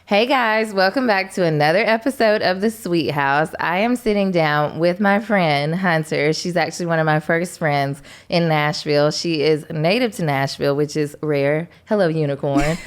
Hey guys, welcome back to another episode of The Sweet House. I am sitting down with my friend Hunter. She's actually one of my first friends in Nashville. She is native to Nashville, which is rare. Hello, unicorn.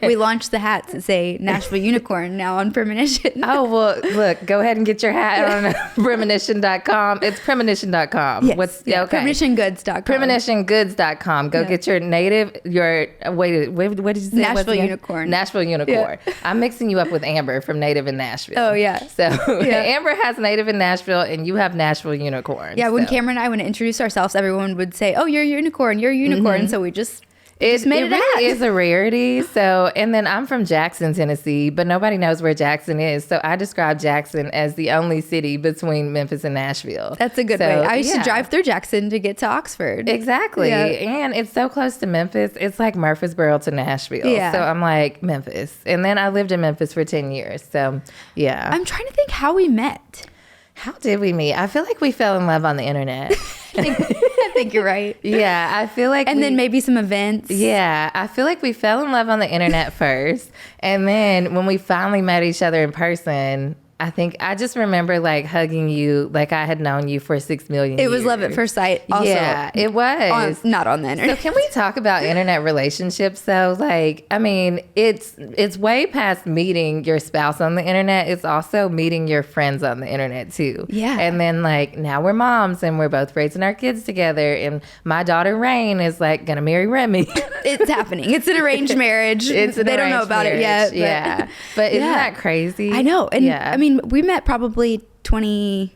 We launched the hats that say Nashville Unicorn now on Premonition. Oh, well, look, go ahead and get your hat on Premonition.com. It's Premonition.com. Yes, Okay. PremonitionGoods.com. PremonitionGoods.com. Go get your native, what did you say? Nashville Unicorn. Nashville Unicorn. Yeah. I'm mixing you up with Amber from Native in Nashville. Oh, yeah. So Amber has Native in Nashville and you have Nashville Unicorn. Yeah, when Cameron and I want to introduce ourselves, everyone would say, oh, you're a unicorn, you're a unicorn. Mm-hmm. So we just made it really is a rarity. So, and then I'm from Jackson, Tennessee, but nobody knows where Jackson is. So I describe Jackson as the only city between Memphis and Nashville. That's a good way. I used to drive through Jackson to get to Oxford. Exactly. Yeah. And it's so close to Memphis. It's like Murfreesboro to Nashville. Yeah. So I'm like, Memphis. And then I lived in Memphis for 10 years. So yeah. I'm trying to think how we met. How did we meet? I feel like we fell in love on the internet. I think you're right. Yeah, I feel like then maybe some events. Yeah, I feel like we fell in love on the internet first. And then when we finally met each other in person, I just remember like hugging you like I had known you for 6 million years. It was love at first sight. Also, yeah, it was. Not on the internet. So can we talk about internet relationships though? Like, I mean, it's way past meeting your spouse on the internet. It's also meeting your friends on the internet too. Yeah. And then like now we're moms and we're both raising our kids together. And my daughter Rain is like gonna marry Remy. It's happening. It's an arranged marriage. They don't know about it yet. But, yeah. But isn't that crazy? I know. And I mean, we met probably 2018.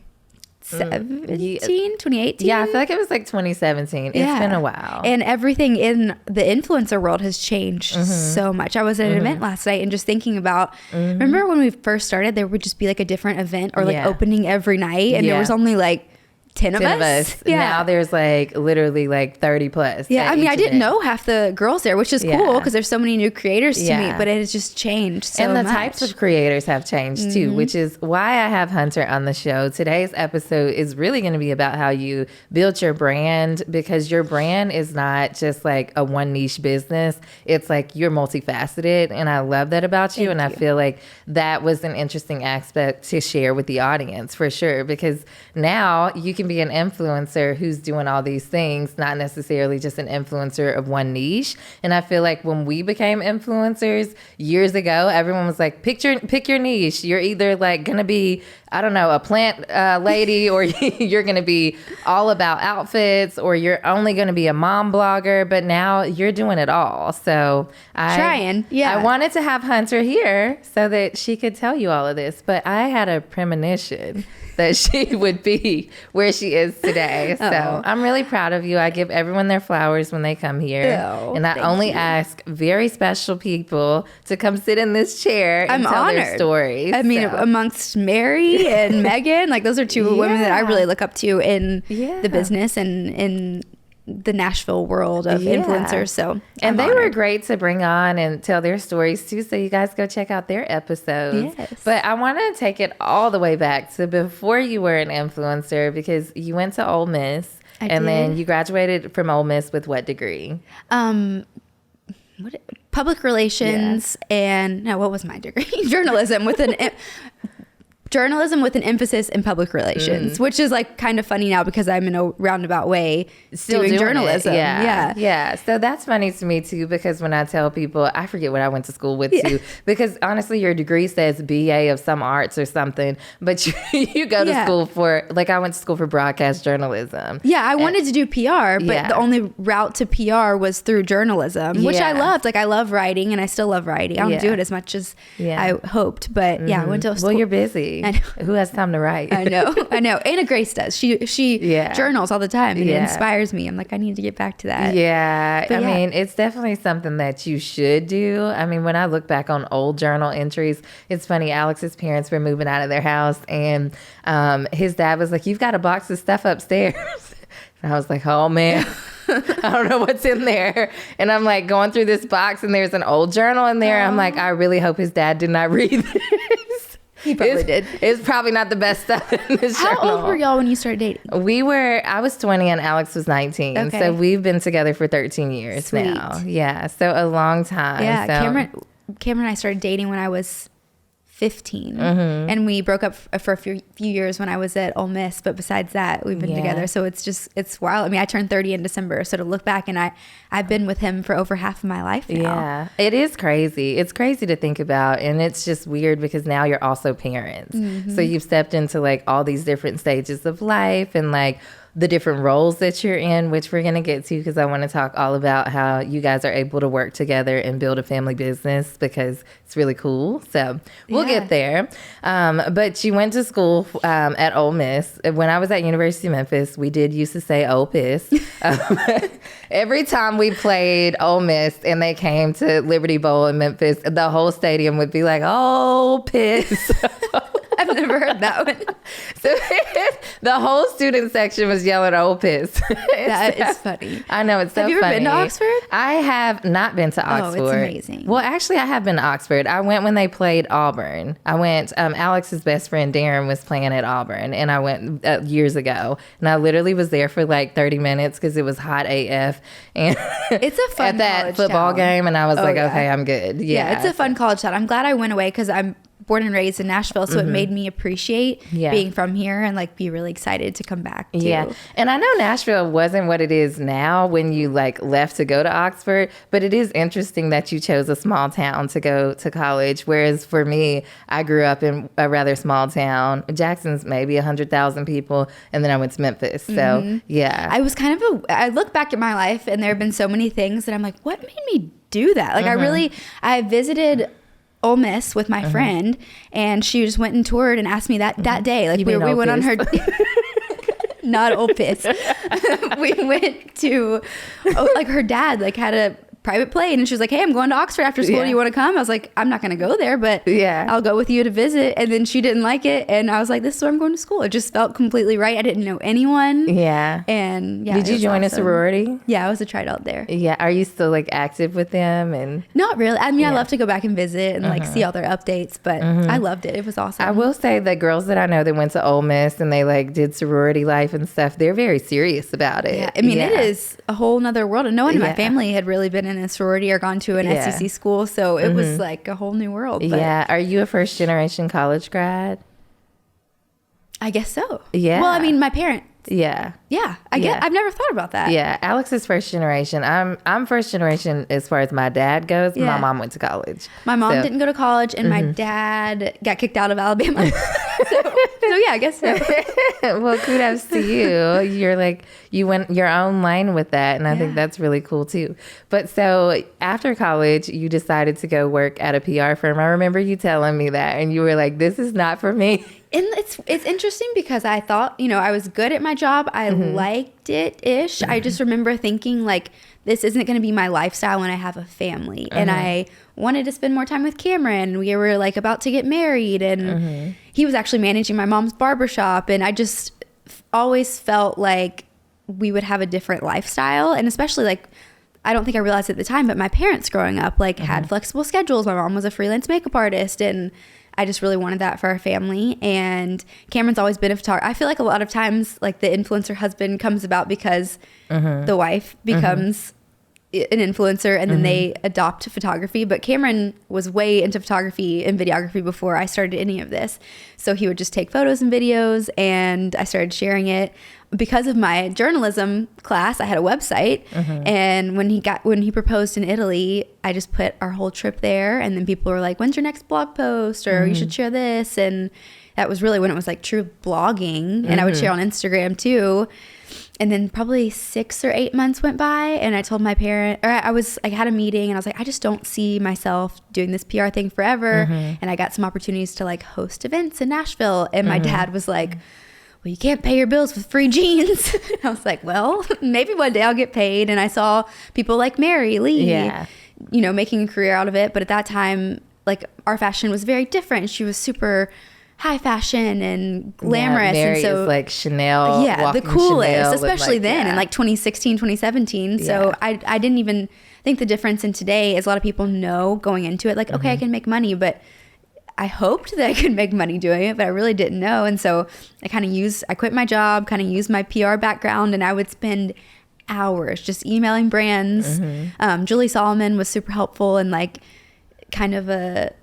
Yeah, I feel like it was like 2017. It's been a while. And everything in the influencer world has changed so much. I was at an event last night and just thinking about, remember when we first started, there would just be like a different event or like opening every night and there was only like 10 of us. Yeah. Now there's like literally like 30 plus. Yeah. I mean, I didn't know half the girls there, which is cool because there's so many new creators to meet, but it has just changed so much. And the types of creators have changed too, which is why I have Hunter on the show. Today's episode is really going to be about how you build your brand, because your brand is not just like a one niche business. It's like you're multifaceted. And I love that about you. I feel like that was an interesting aspect to share with the audience for sure, because now you can be an influencer who's doing all these things, not necessarily just an influencer of one niche. And I feel like when we became influencers years ago, everyone was like, pick your niche. You're either like gonna be, I don't know, a plant lady, or you're gonna be all about outfits, or you're only gonna be a mom blogger. But now you're doing it all. So I wanted to have Hunter here so that she could tell you all of this, but I had a premonition that she would be where she is today. So I'm really proud of you. I give everyone their flowers when they come here. And I only ask very special people to come sit in this chair and tell their stories. I mean, amongst Mary and Megan, like those are two women that I really look up to in the business and in the Nashville world of influencers. So they were great to bring on and tell their stories too. So you guys go check out their episodes. Yes. But I want to take it all the way back to before you were an influencer, because you went to Ole Miss then you graduated from Ole Miss with what degree? Public relations and what was my degree? Journalism with an emphasis in public relations, which is like kind of funny now because I'm in a roundabout way still doing journalism. Yeah. So that's funny to me too, because when I tell people, I forget what I went to school with too, because honestly, your degree says BA of some arts or something, but you go to school for, like I went to school for broadcast journalism. Yeah, I wanted to do PR, but the only route to PR was through journalism, which I loved. Like I love writing and I still love writing. I don't do it as much as I hoped, but I went to school. Well, you're busy. I know. Who has time to write? I know. Anna Grace does. She journals all the time and it inspires me. I'm like, I need to get back to that. Yeah. I mean, it's definitely something that you should do. I mean, when I look back on old journal entries, it's funny. Alex's parents were moving out of their house and his dad was like, you've got a box of stuff upstairs. And I was like, oh man. I don't know what's in there. And I'm like going through this box and there's an old journal in there. I'm like, I really hope his dad did not read this. He probably did. It's probably not the best stuff in this journal. How old were y'all when you started dating? I was 20 and Alex was 19. Okay. So we've been together for 13 years now. Yeah. So a long time. Yeah. So. Cameron, Cameron and I started dating when I was 15, and we broke up for a few years when I was at Ole Miss, but besides that we've been together. So it's wild. I mean, I turned 30 in December, so to look back, and I've been with him for over half of my life now. Yeah, it is crazy. It's crazy to think about, and it's just weird because now you're also parents, so you've stepped into like all these different stages of life and like the different roles that you're in, which we're going to get to because I want to talk all about how you guys are able to work together and build a family business because it's really cool. So we'll get there. But you went to school at Ole Miss. When I was at University of Memphis, we did used to say Ole Piss. Every time we played Ole Miss and they came to Liberty Bowl in Memphis, the whole stadium would be like, "Oh, piss." I've never heard that one. So the whole student section was yelling "Ole Piss." That is funny. I know, it's so funny. Have you ever been to Oxford? I have not been to Oxford. Oh, it's amazing. Well, actually, I have been to Oxford. I went when they played Auburn. I went, Alex's best friend Darren was playing at Auburn, and I went years ago. And I literally was there for like 30 minutes because it was hot AF. And it's a fun at that football town. Game, and I was okay, I'm good. Yeah, it's a fun college town. I'm glad I went away because I'm born and raised in Nashville, so it made me appreciate being from here and like be really excited to come back too. Yeah, and I know Nashville wasn't what it is now when you like left to go to Oxford, but it is interesting that you chose a small town to go to college, whereas for me, I grew up in a rather small town. Jackson's maybe 100,000 people, and then I went to Memphis. So yeah, I was kind of I look back at my life and there have been so many things that I'm like, what made me do that? Like I visited Ole Miss with my friend, and she just went and toured and asked me that day. Like we went on her not Ole Piss. We went to like her dad like had a private plane, and she was like, "Hey, I'm going to Oxford after school. Do you want to come?" I was like, "I'm not going to go there, but I'll go with you to visit." And then she didn't like it, and I was like, "This is where I'm going to school." It just felt completely right. I didn't know anyone. And did you join a sorority? Yeah, I was a tryout there. Yeah, are you still like active with them? And not really. I mean, I love to go back and visit and like see all their updates, but I loved it. It was awesome. I will say the girls that I know that went to Ole Miss and they like did sorority life and stuff, they're very serious about it. Yeah, I mean, it is a whole nother world, and no one in my family had really been in a sorority or gone to an SEC school, so it was like a whole new world. But yeah, are you a first generation college grad? I guess so. Yeah. Well, I mean, my parents. Yeah. I've never thought about that. Yeah, Alex is first generation. I'm first generation as far as my dad goes. My mom went to college. My mom didn't go to college, and my dad got kicked out of Alabama. so yeah, I guess so. Well, kudos to you. You're like, you went your own lane with that, and I think that's really cool too. But so after college, you decided to go work at a PR firm. I remember you telling me that, and you were like, "This is not for me." And it's interesting because I thought, I was good at my job. I liked it-ish. I just remember thinking like, this isn't going to be my lifestyle when I have a family. And I wanted to spend more time with Cameron. We were like about to get married, and he was actually managing my mom's barbershop. And I just always felt like we would have a different lifestyle. And especially like, I don't think I realized at the time, but my parents growing up like had flexible schedules. My mom was a freelance makeup artist, and I just really wanted that for our family. And Cameron's always been a photographer. I feel like a lot of times like the influencer husband comes about because the wife becomes an influencer, and then they adopt photography. But Cameron was way into photography and videography before I started any of this. So he would just take photos and videos, and I started sharing it. Because of my journalism class, I had a website, and when he proposed in Italy, I just put our whole trip there, and then people were like, "When's your next blog post?" or "You should share this." And that was really when it was like true blogging, and I would share on Instagram too. And then probably 6 or 8 months went by, and I told my parent, or I had a meeting, and I was like, I just don't see myself doing this PR thing forever. And I got some opportunities to like host events in Nashville, and my dad was like, "Well, you can't pay your bills with free jeans." I was like, well, maybe one day I'll get paid. And I saw people like Mary Lee, making a career out of it. But at that time, like our fashion was very different. She was super high fashion and glamorous. Mary and so is like Chanel. Yeah, the coolest, Chanel especially then in like 2016, 2017. So I didn't even think the difference in today is a lot of people know going into it, like, okay, I can make money, but I hoped that I could make money doing it, but I really didn't know. And so I quit my job, kind of used my PR background, and I would spend hours just emailing brands. Julie Solomon was super helpful and like kind of at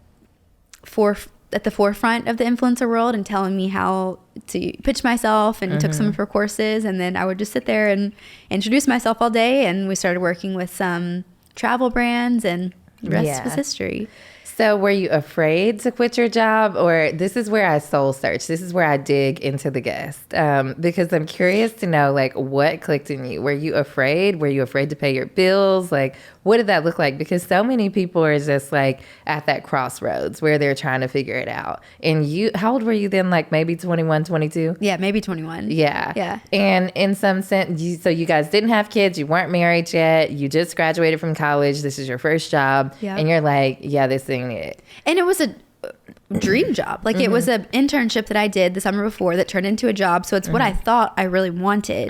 the forefront of the influencer world and telling me how to pitch myself, and took some of her courses. And then I would just sit there and introduce myself all day. And we started working with some travel brands, and the rest was history. So were you afraid to quit your job, or this is where I soul search? This is where I dig into the guest, because I'm curious to know, like, what clicked in you? Were you afraid? Were you afraid to pay your bills? Like, what did that look like? Because so many people are just like at that crossroads where they're trying to figure it out. And you, how old were you then? Like maybe 21, 22? Yeah, maybe 21. Yeah. Yeah. And in some sense, so you guys didn't have kids. You weren't married yet. You just graduated from college. This is your first job. Yeah. And you're like, yeah, this ain't it. And it was a dream job. Like it was an internship that I did the summer before that turned into a job. So it's what I thought I really wanted.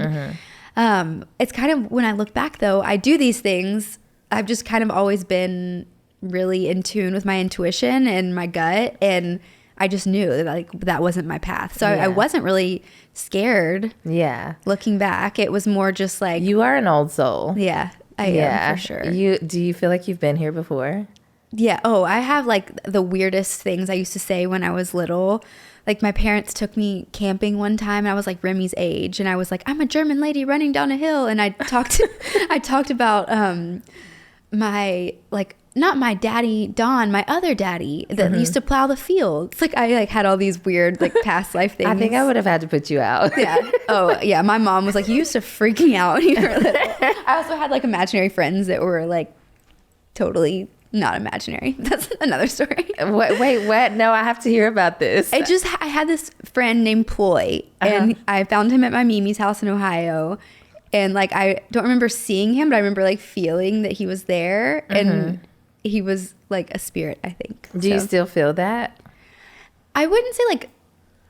It's kind of, when I look back though, I do these things. I've just kind of always been really in tune with my intuition and my gut. And I just knew that like that wasn't my path. So I wasn't really scared. Yeah. Looking back, it was more just like, you are an old soul. Yeah, I am for sure. Do you feel like you've been here before? Yeah. Oh, I have like the weirdest things I used to say when I was little. Like my parents took me camping one time, and I was like Remy's age, and I was like, I'm a German lady running down a hill. And I talked about my, like, not my daddy Don, my other daddy that used to plow the fields. Like I like had all these weird like past life things. I think I would have had to put you out. Yeah. Oh yeah. My mom was like, you used to freak me out when you were little. I also had like imaginary friends that were like totally not imaginary. That's another story. Wait, what? No, I have to hear about this. I had this friend named Ploy, and I found him at my Mimi's house in Ohio. And like, I don't remember seeing him, but I remember like feeling that he was there, and he was like a spirit, I think. Do you still feel that? I wouldn't say like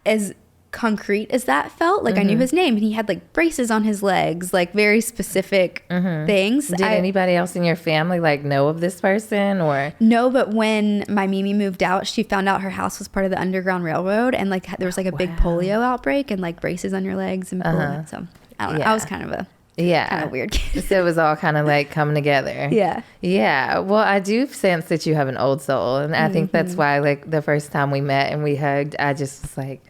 as concrete as that felt. Like I knew his name, and he had like braces on his legs, like very specific things. Did anybody else in your family like know of this person, or? No, but when my Mimi moved out, she found out her house was part of the Underground Railroad, and like there was like a big polio outbreak, and like braces on your legs and so I don't know. I was kind of a kind of weird kid. So it was all kind of like coming together. Yeah. Yeah. Well, I do sense that you have an old soul, and I think that's why like the first time we met and we hugged, I just was like,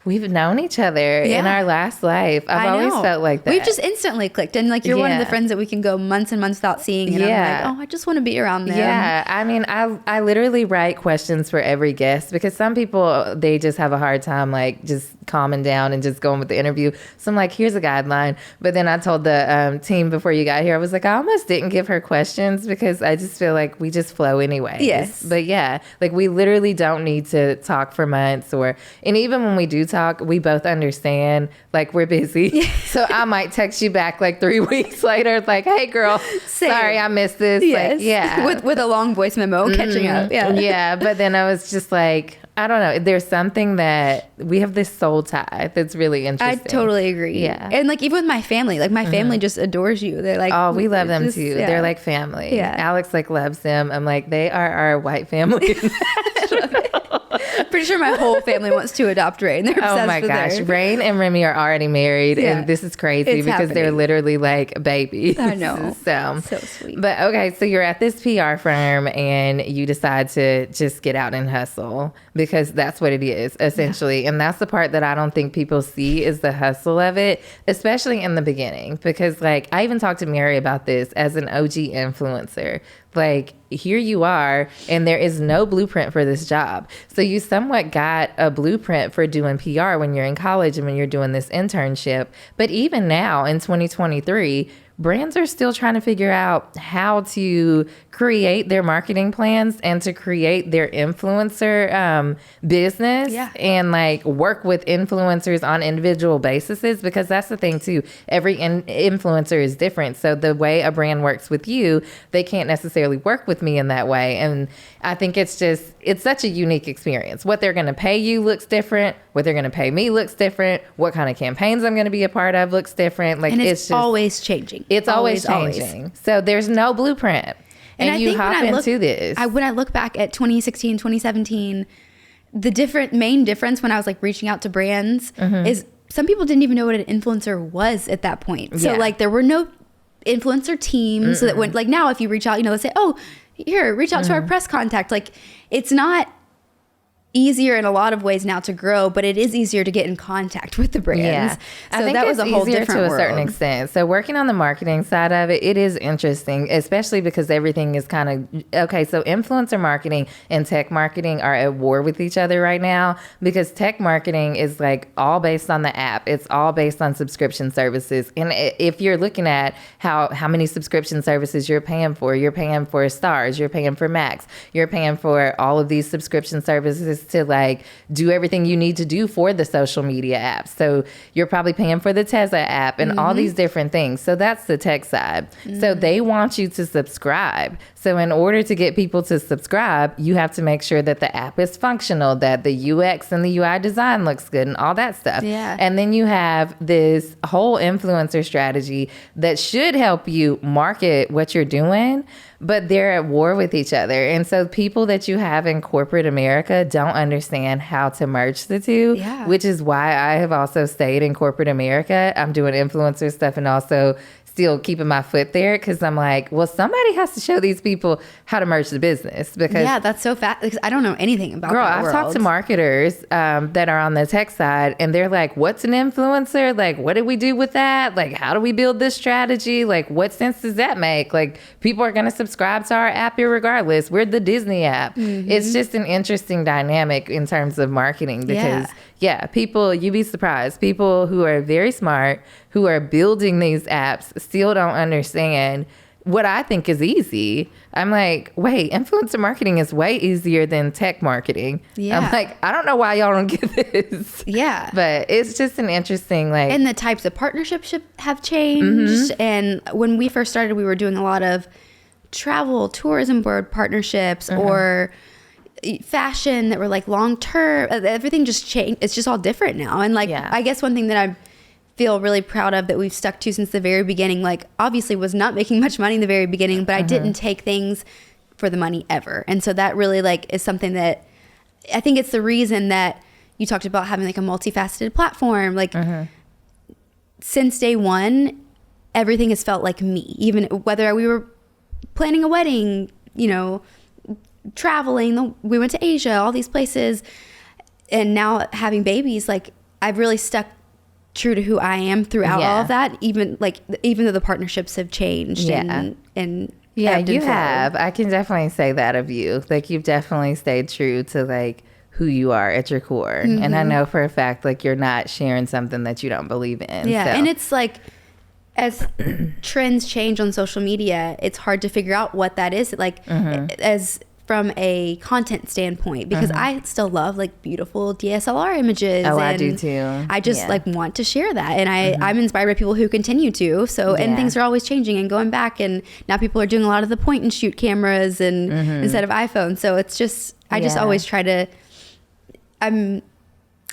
we've known each other in our last life. I've always felt like that. We've just instantly clicked. And like, you're one of the friends that we can go months and months without seeing. And I'm like, oh, I just want to be around them. Yeah. I mean, I literally write questions for every guest, because some people, they just have a hard time, like just calming down and just going with the interview. So I'm like, here's a guideline. But then I told the team before you got here, I was like, I almost didn't give her questions, because I just feel like we just flow anyway. Yes. But yeah, like we literally don't need to talk for months, and even when we do talk, we both understand like we're busy. So I might text you back like 3 weeks later, like, hey girl, sorry I missed this. Yes. Like, with a long voice memo catching up. Yeah. But then I was just like, I don't know, there's something that we have this soul tie that's really interesting. I totally agree. Yeah. And like even with my family, like my family just adores you. They're like, oh, we love them too. They're like family. Yeah. Alex like loves them. I'm like, they are our white family. Pretty sure my whole family wants to adopt Rain. They're obsessed oh my gosh, Rain and Remy are already married, and this is crazy because they're literally like babies. I know. So sweet. But okay, so you're at this PR firm and you decide to just get out and hustle, because that's what it is essentially, and that's the part that I don't think people see is the hustle of it, especially in the beginning. Because like I even talked to Mary about this as an OG influencer. Like, here you are, and there is no blueprint for this job. So you somewhat got a blueprint for doing PR when you're in college and when you're doing this internship. But even now in 2023, brands are still trying to figure out how to create their marketing plans and to create their influencer business and like work with influencers on individual bases, because that's the thing too. Every influencer is different. So the way a brand works with you, they can't necessarily work with me in that way. And I think it's such a unique experience. What they're going to pay you looks different. What they're going to pay me looks different. What kind of campaigns I'm going to be a part of looks different. Like, and it's just always changing. It's always changing. So there's no blueprint. And you hop into this. When I look back at 2016, 2017, the main difference when I was like reaching out to brands is some people didn't even know what an influencer was at that point. So like there were no influencer teams. So that when like now if you reach out, let's say, oh, here, reach out to our press contact. Like, it's not easier in a lot of ways now to grow, but it is easier to get in contact with the brands. Yeah. So I think that was a whole different to a world. certain extent. So working on the marketing side of it, it is interesting, especially because everything is kind of, okay, so influencer marketing and tech marketing are at war with each other right now, because tech marketing is like all based on the app. It's all based on subscription services. And if you're looking at how many subscription services you're paying for Stars, you're paying for Max, you're paying for all of these subscription services to like do everything you need to do for the social media apps. So you're probably paying for the Tesla app and all these different things. So that's the tech side. So they want you to subscribe. So in order to get people to subscribe, you have to make sure that the app is functional, that the UX and the UI design looks good and all that stuff. Yeah. And then you have this whole influencer strategy that should help you market what you're doing, but they're at war with each other. And so people that you have in corporate America don't understand how to merge the two, which is why I have also stayed in corporate America. I'm doing influencer stuff and also still keeping my foot there, because I'm like, well, somebody has to show these people how to merge the business. Because that's so fast, because I don't know anything about that I've world. talked to marketers that are on the tech side, and they're like, what's an influencer? Like, what do we do with that? Like, how do we build this strategy? Like, what sense does that make? Like, people are going to subscribe to our app regardless. We're the Disney app. It's just an interesting dynamic in terms of marketing, because people, you'd be surprised. People who are very smart, who are building these apps, still don't understand what I think is easy. I'm like, wait, influencer marketing is way easier than tech marketing. Yeah. I'm like, I don't know why y'all don't get this. Yeah. But it's just an interesting, like... And the types of partnerships have changed. And when we first started, we were doing a lot of travel, tourism board partnerships, or fashion that were like long term. Everything just changed. It's just all different now. And like, I guess one thing that I feel really proud of that we've stuck to since the very beginning, like obviously was not making much money in the very beginning, but I didn't take things for the money ever. And so that really like is something that I think it's the reason that you talked about having like a multifaceted platform. Like since day one, everything has felt like me, even whether we were planning a wedding, you know, traveling, we went to Asia, all these places, and now having babies, like I've really stuck true to who I am throughout all of that, even though the partnerships have changed and you have. I can definitely say that of you. Like you've definitely stayed true to like who you are at your core. And I know for a fact like you're not sharing something that you don't believe in. Yeah. So. And it's like as trends change on social media, it's hard to figure out what that is like as from a content standpoint, because I still love like beautiful DSLR images. Oh, and I do too. I just like want to share that, and I'm inspired by people who continue to. So and things are always changing and going back, and now people are doing a lot of the point and shoot cameras and instead of iPhone. So it's just I just always try to. I'm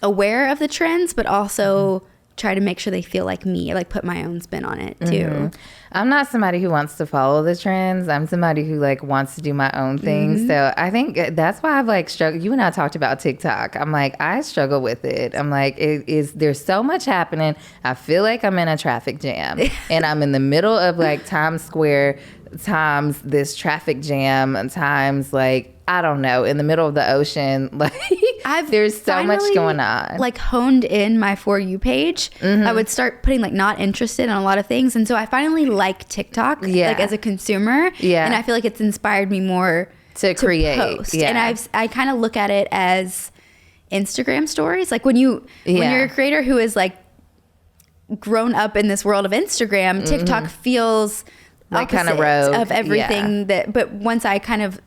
aware of the trends, but also try to make sure they feel like me, or like put my own spin on it too. I'm not somebody who wants to follow the trends. I'm somebody who like wants to do my own thing. So I think that's why I've like struggled. You and I talked about TikTok. I'm like, I struggle with it. I'm like, there's so much happening. I feel like I'm in a traffic jam and I'm in the middle of like Times Square, times this traffic jam, and times like, I don't know, in the middle of the ocean. Like there's so much going on. Like honed in my For You page. I would start putting like not interested in a lot of things. And so I finally like TikTok like as a consumer. Yeah. And I feel like it's inspired me more to create. Post. Yeah. And I kind of look at it as Instagram stories. Like when you're a creator who is like grown up in this world of Instagram, TikTok feels like kind of rogue of everything but once I kind of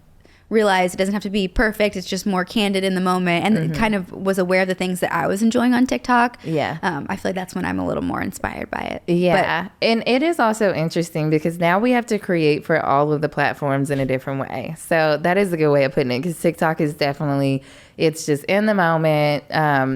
realized it doesn't have to be perfect, it's just more candid in the moment, and kind of was aware of the things that I was enjoying on TikTok. I feel like that's when I'm a little more inspired by it. And it is also interesting because now we have to create for all of the platforms in a different way. So that is a good way of putting it, because TikTok is definitely, it's just in the moment,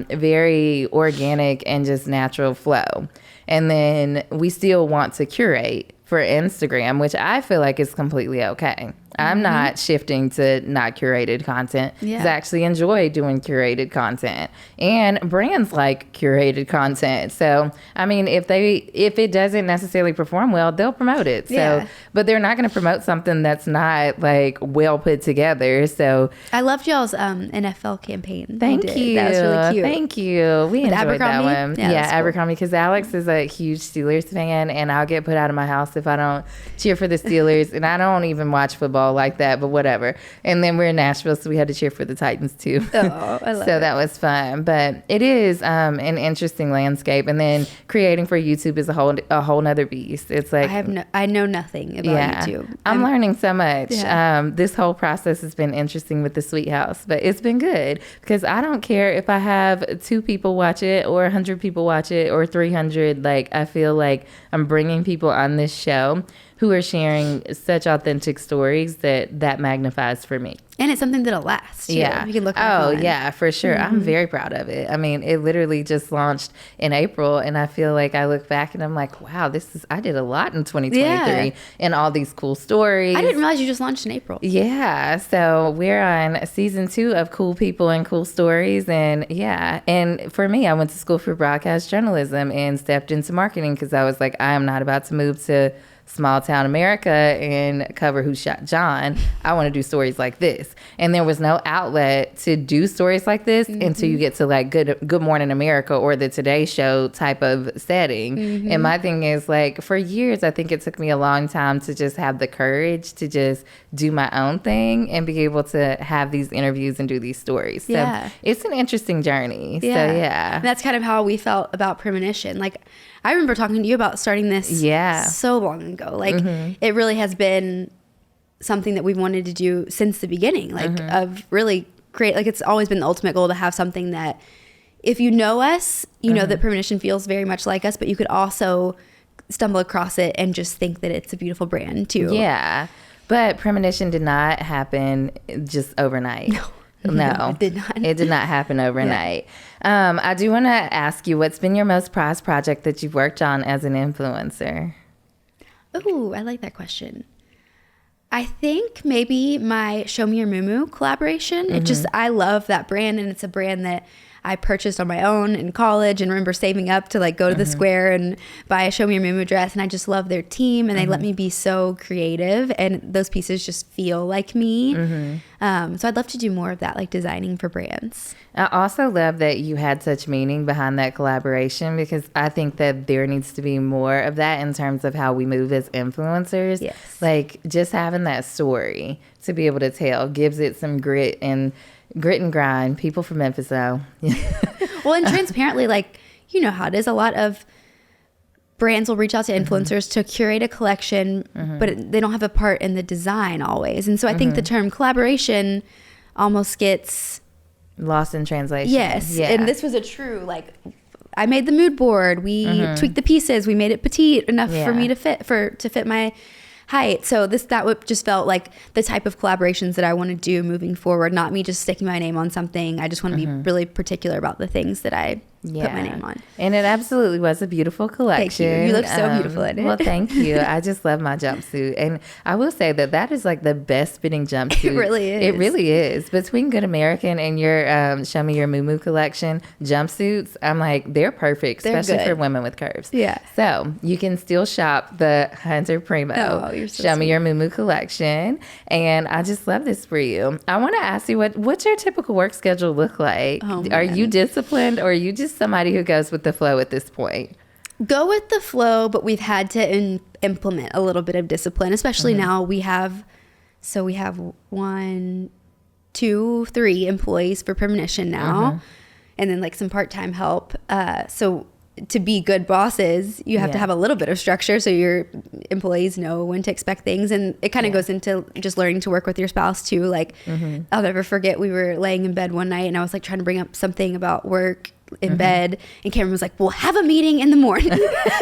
very organic and just natural flow. And then we still want to curate for Instagram, which I feel like is completely okay. I'm not shifting to not curated content. Yeah. I actually enjoy doing curated content, and brands like curated content. So, I mean, if it doesn't necessarily perform well, they'll promote it. So, but they're not going to promote something that's not like well put together. So I loved y'all's NFL campaign. Thank you. That was really cute. Thank you. We enjoyed that one. Yeah, cool. Abercrombie, because Alex is a huge Steelers fan, and I'll get put out of my house if I don't cheer for the Steelers. And I don't even watch football like that, but whatever. And then we're in Nashville, so we had to cheer for the Titans too. Oh, I love so it. that was fun. But it is an interesting landscape. And then creating for YouTube is a whole nother beast. It's like I know nothing about YouTube. I'm learning so much. Yeah. This whole process has been interesting with the Sweet House, but it's been good because I don't care if I have 2 people watch it or 100 people watch it or 300. Like, I feel like I'm bringing people on this show who are sharing such authentic stories that magnifies for me. And it's something that'll last. Too. Yeah. You can look back on. Yeah, for sure. I'm very proud of it. I mean, it literally just launched in April, and I feel like I look back and I'm like, wow, I did a lot in 2023 and all these cool stories. I didn't realize you just launched in April. Yeah. So we're on season 2 of Cool People and Cool Stories. And and for me, I went to school for broadcast journalism and stepped into marketing because I was like, I am not about to move to small town America and cover Who Shot John. I want to do stories like this. And there was no outlet to do stories like this until you get to like Good Morning America or the Today Show type of setting. And my thing is, like, for years, I think it took me a long time to just have the courage to just do my own thing and be able to have these interviews and do these stories. So it's an interesting journey. So And that's kind of how we felt about Premonition. Like, I remember talking to you about starting this so long ago. Like, it really has been something that we've wanted to do since the beginning, like of really create, like, it's always been the ultimate goal to have something that if you know us, you know that Premonition feels very much like us, but you could also stumble across it and just think that it's a beautiful brand too. Yeah. But Premonition did not happen just overnight. No, it did not. It did not happen overnight. I do want to ask you, what's been your most prized project that you've worked on as an influencer? Oh, I like that question. I think maybe my Show Me Your Moo collaboration. It just, I love that brand, and it's a brand that I purchased on my own in college and remember saving up to like go to the square and buy a Show Me Your Moo dress. And I just love their team, and they let me be so creative, and those pieces just feel like me. So I'd love to do more of that, like designing for brands. I also love that you had such meaning behind that collaboration, because I think that there needs to be more of that in terms of how we move as influencers. Yes. Like, just having that story to be able to tell gives it some grit and grind. People from Memphis, though. Well, and transparently, like, you know how it is. A lot of brands will reach out to influencers to curate a collection, but they don't have a part in the design always. And so I think the term collaboration almost gets lost in translation. Yes. Yeah. And this was a true, like, I made the mood board. We tweaked the pieces. We made it petite enough for me to fit my height. So that would just felt like the type of collaborations that I want to do moving forward, not me just sticking my name on something. I just want to be really particular about the things that I put my name on. And it absolutely was a beautiful collection. Thank you. You look so beautiful in it. Well, thank you. I just love my jumpsuit. And I will say that is like the best fitting jumpsuit. It really is. It really is. Between Good American and your Show Me Your Moo collection jumpsuits, I'm like, they're perfect, especially for women with curves. Yeah. So you can still shop the Hunter Premo so Show Me sweet. Your Moo collection. And I just love this for you. I want to ask you, what's your typical work schedule look like? Are you disciplined, or are you just somebody who goes with the flow at this point? Go with the flow, but we've had to implement a little bit of discipline, especially now. We have 1, 2, 3 employees for Premonition now, and then like some part-time help. So to be good bosses, you have to have a little bit of structure so your employees know when to expect things. And it kind of goes into just learning to work with your spouse too. Like, I'll never forget, we were laying in bed one night and I was like trying to bring up something about work in bed, and Cameron was like, we'll have a meeting in the morning.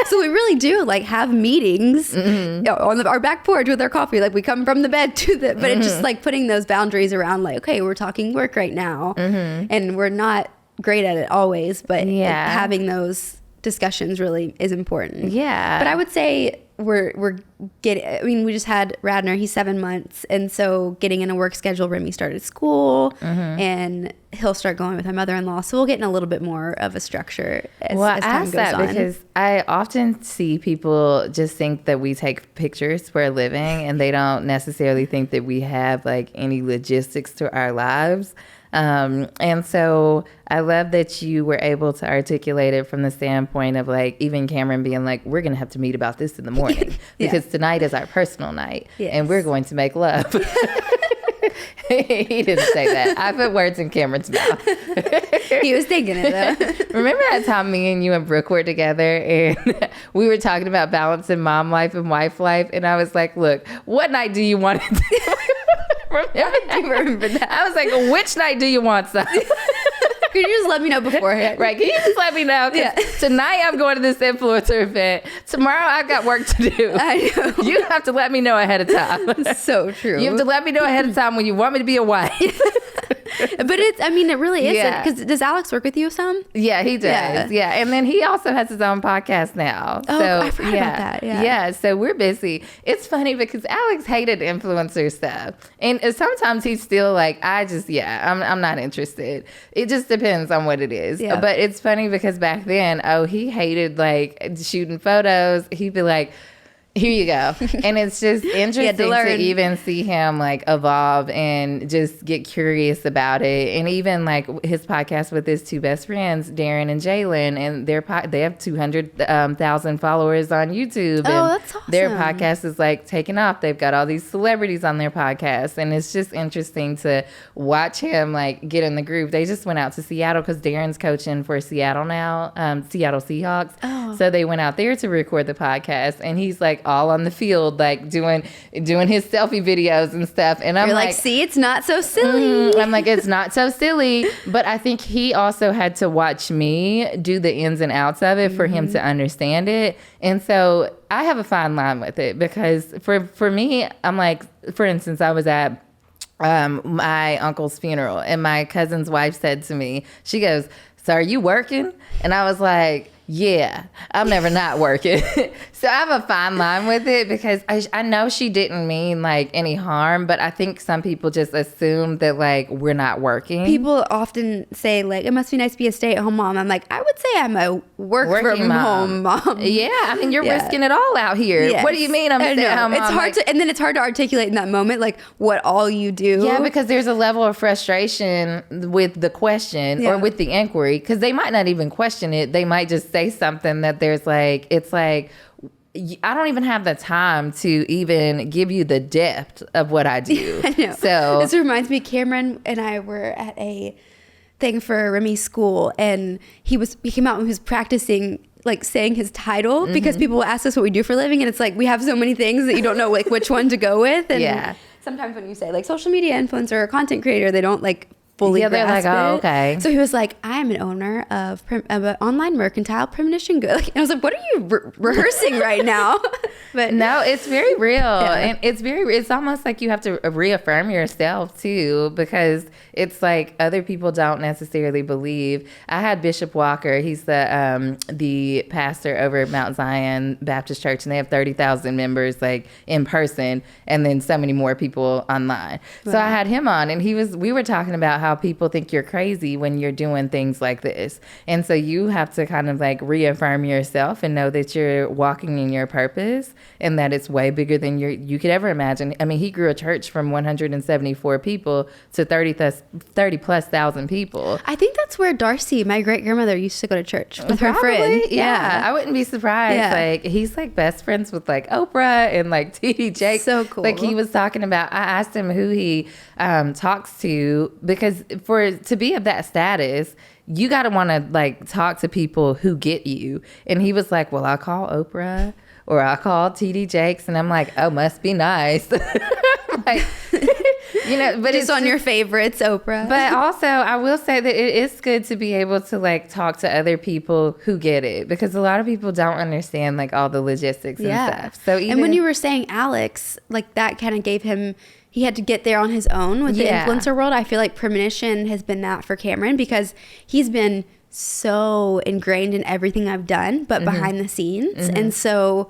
So we really do like have meetings on our back porch with our coffee. Like, we come from the bed to the, but it's just like putting those boundaries around, like, okay, we're talking work right now, and we're not great at it always, but having those discussions really is important. Yeah. But I would say we're getting, I mean, we just had Radner, he's 7 months. And so getting in a work schedule, Remy started school and he'll start going with my mother-in-law. So we'll get in a little bit more of a structure as time goes on. Because I often see people just think that we take pictures for a living and they don't necessarily think that we have like any logistics to our lives. And so I love that you were able to articulate it from the standpoint of like even Cameron being like, we're going to have to meet about this in the morning because tonight is our personal night and we're going to make love. He didn't say that. I put words in Cameron's mouth. He was thinking it though. Remember that time me and you and Brooke were together and we were talking about balancing mom life and wife life, and I was like, look, what night do you want to do? Remember that? I was like, which night do you want some? Could you just let me know beforehand? Right. Can you just let me know? Tonight I'm going to this influencer event. Tomorrow I've got work to do. I know. You have to let me know ahead of time. So true. You have to let me know ahead of time when you want me to be a wife. But it really is. Because does Alex work with you some? Yeah, he does. Yeah. And then he also has his own podcast now. Oh, so, I forgot about that. Yeah. So we're busy. It's funny because Alex hated influencer stuff. And sometimes he's still like, I'm not interested. It just depends on what it is. Yeah. But it's funny because back then, he hated like shooting photos. He'd be like, here you go. And it's just interesting to even see him like evolve and just get curious about it. And even like his podcast with his two best friends, Darren and Jalen, and they have 200,000 followers on YouTube. Oh, that's awesome. Their podcast is like taking off. They've got all these celebrities on their podcast. And it's just interesting to watch him like get in the groove. They just went out to Seattle because Darren's coaching for Seattle now, Seattle Seahawks. Oh. So they went out there to record the podcast, and he's like all on the field, like doing his selfie videos and stuff. And I'm like, see, it's not so silly. I'm like, it's not so silly. But I think he also had to watch me do the ins and outs of it for him to understand it. And so I have a fine line with it because for me, I'm like, for instance, I was at my uncle's funeral and my cousin's wife said to me, she goes, so are you working? And I was like, yeah, I'm never not working. So I have a fine line with it because I know she didn't mean like any harm, but I think some people just assume that like we're not working. People often say like, it must be nice to be a stay-at-home mom. I'm like, I would say I'm a working home mom. Yeah, I mean, you're risking it all out here. Yes. What do you mean I'm a stay-at-home mom? It's hard and then it's hard to articulate in that moment like what all you do. Yeah, because there's a level of frustration with the question or with the inquiry, because they might not even question it. They might just say something that there's like, it's like, I don't even have the time to even give you the depth of what I do. I know. So this reminds me, Cameron and I were at a thing for Remy's school, and he came out and he was practicing like saying his title because people will ask us what we do for a living, and it's like we have so many things that you don't know like which one to go with. And sometimes when you say like social media influencer or content creator, they don't like fully grasp like, oh, it. okay. So he was like, I am an owner of an online mercantile, Premonition Goods. And I was like, what are you rehearsing right now? But no, it's very real. And it's almost like you have to reaffirm yourself too, because it's like other people don't necessarily believe. I had Bishop Walker. He's the pastor over at Mount Zion Baptist Church, and they have 30,000 members like in person, and then so many more people online. Wow. So I had him on, and we were talking about how people think you're crazy when you're doing things like this. And so you have to kind of like reaffirm yourself and know that you're walking in your purpose and that it's way bigger than you could ever imagine. I mean, he grew a church from 174 people to 30 plus thousand people. I think that's where Darcy, my great grandmother, used to go to church with her friend. Yeah. I wouldn't be surprised. Yeah. Like he's like best friends with like Oprah and like T.D. Jakes. So cool. Like he was talking about, I asked him who he talks to, because to be of that status, you got to want to like talk to people who get you. And he was like, well, I'll call Oprah or I'll call T.D. Jakes. And I'm like, oh, must be nice. Like, you know, but just on your favorites, Oprah. But also, I will say that it is good to be able to like talk to other people who get it, because a lot of people don't understand like all the logistics and stuff. So and when you were saying Alex, like that kind of gave him, he had to get there on his own with the influencer world. I feel like Premonition has been that for Cameron, because he's been so ingrained in everything I've done, but behind the scenes. And so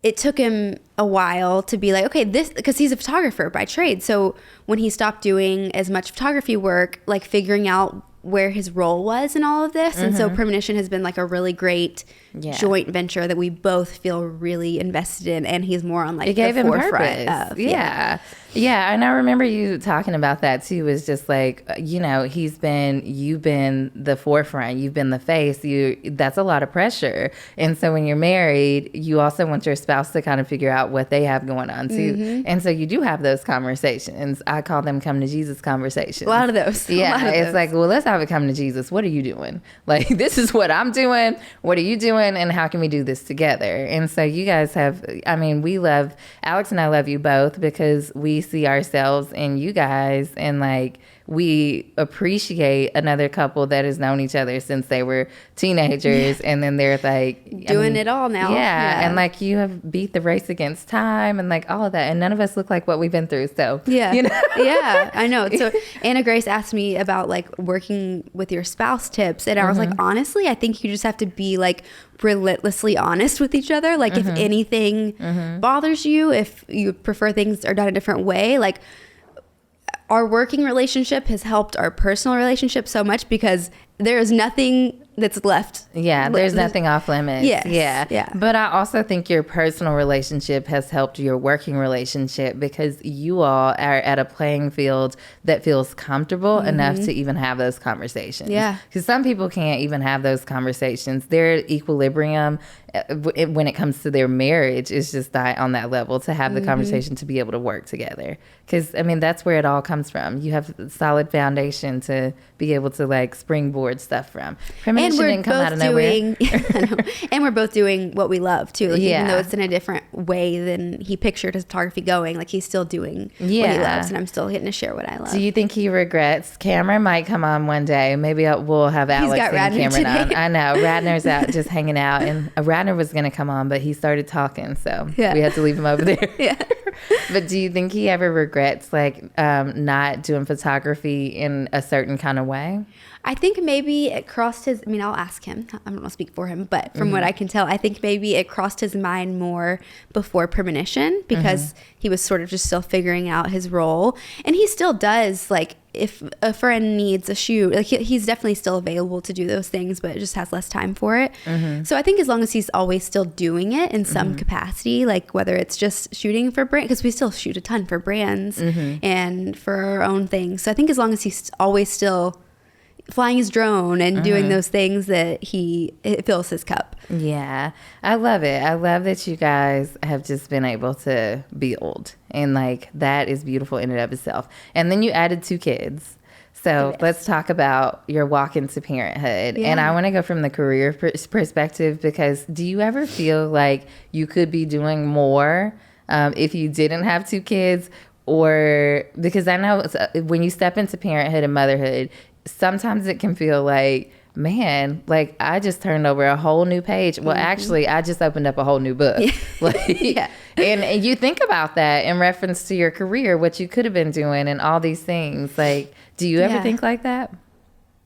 it took him a while to be like, okay, this, because he's a photographer by trade. So when he stopped doing as much photography work, like figuring out where his role was in all of this. And so Premonition has been like a really great joint venture that we both feel really invested in, and he's more on like it gave the him forefront purpose. of. Yeah, and I remember you talking about that too. Is just like, you know, you've been the forefront, you've been the face. That's a lot of pressure. And so when you're married, you also want your spouse to kind of figure out what they have going on too. And so you do have those conversations. I call them come to Jesus conversations. A lot of those. Yeah, it's like, well, let's have a come to Jesus. What are you doing? Like, this is what I'm doing. What are you doing? And how can we do this together? And so you guys have, I mean, Alex and I love you both because we see ourselves in you guys, and like we appreciate another couple that has known each other since they were teenagers, and then they're like doing it all now. Yeah, and like you have beat the race against time and like all of that, and none of us look like what we've been through. So you know? Yeah, I know. So Anna Grace asked me about like working with your spouse tips, and I was like, honestly, I think you just have to be like relentlessly honest with each other. Like if anything bothers you, if you prefer things are done a different way, like our working relationship has helped our personal relationship so much because there is nothing that's left. Yeah, there's nothing off limits. Yes, yeah. But I also think your personal relationship has helped your working relationship because you all are at a playing field that feels comfortable enough to even have those conversations. Yeah. Because some people can't even have those conversations. Their equilibrium when it comes to their marriage is just not on that level to have the conversation to be able to work together. Because, I mean, that's where it all comes from. You have a solid foundation to be able to like springboard stuff from. Premonition didn't come out of nowhere. And we're both doing what we love too. Like, even though it's in a different way than he pictured his photography going, like he's still doing what he loves, and I'm still getting to share what I love. Do you think he regrets? Cameron might come on one day. Maybe we'll have Alex and Cameron on. I know. Radner's out just hanging out, and Radner was going to come on, but he started talking, so we had to leave him over there. But do you think he ever regrets like not doing photography in a certain kind of way? I think maybe it crossed his, I mean, I'll ask him. I don't want to speak for him, but from what I can tell, I think maybe it crossed his mind more before Premonition because he was sort of just still figuring out his role. And he still does, like, if a friend needs a shoot, like he's definitely still available to do those things, but it just has less time for it. So I think as long as he's always still doing it in some capacity, like whether it's just shooting for brand, because we still shoot a ton for brands and for our own things. So I think as long as he's always still flying his drone and doing those things, that it fills his cup. Yeah, I love it. I love that you guys have just been able to build, and like that is beautiful in and of itself. And then you added 2 kids. So let's talk about your walk into parenthood. And I want to go from the career perspective, because do you ever feel like you could be doing more if you didn't have 2 kids? Or because I know when you step into parenthood and motherhood, sometimes it can feel like, man, like I just turned over a whole new page. Well, actually, I just opened up a whole new book. And you think about that in reference to your career, what you could have been doing and all these things. Like, do you ever think like that?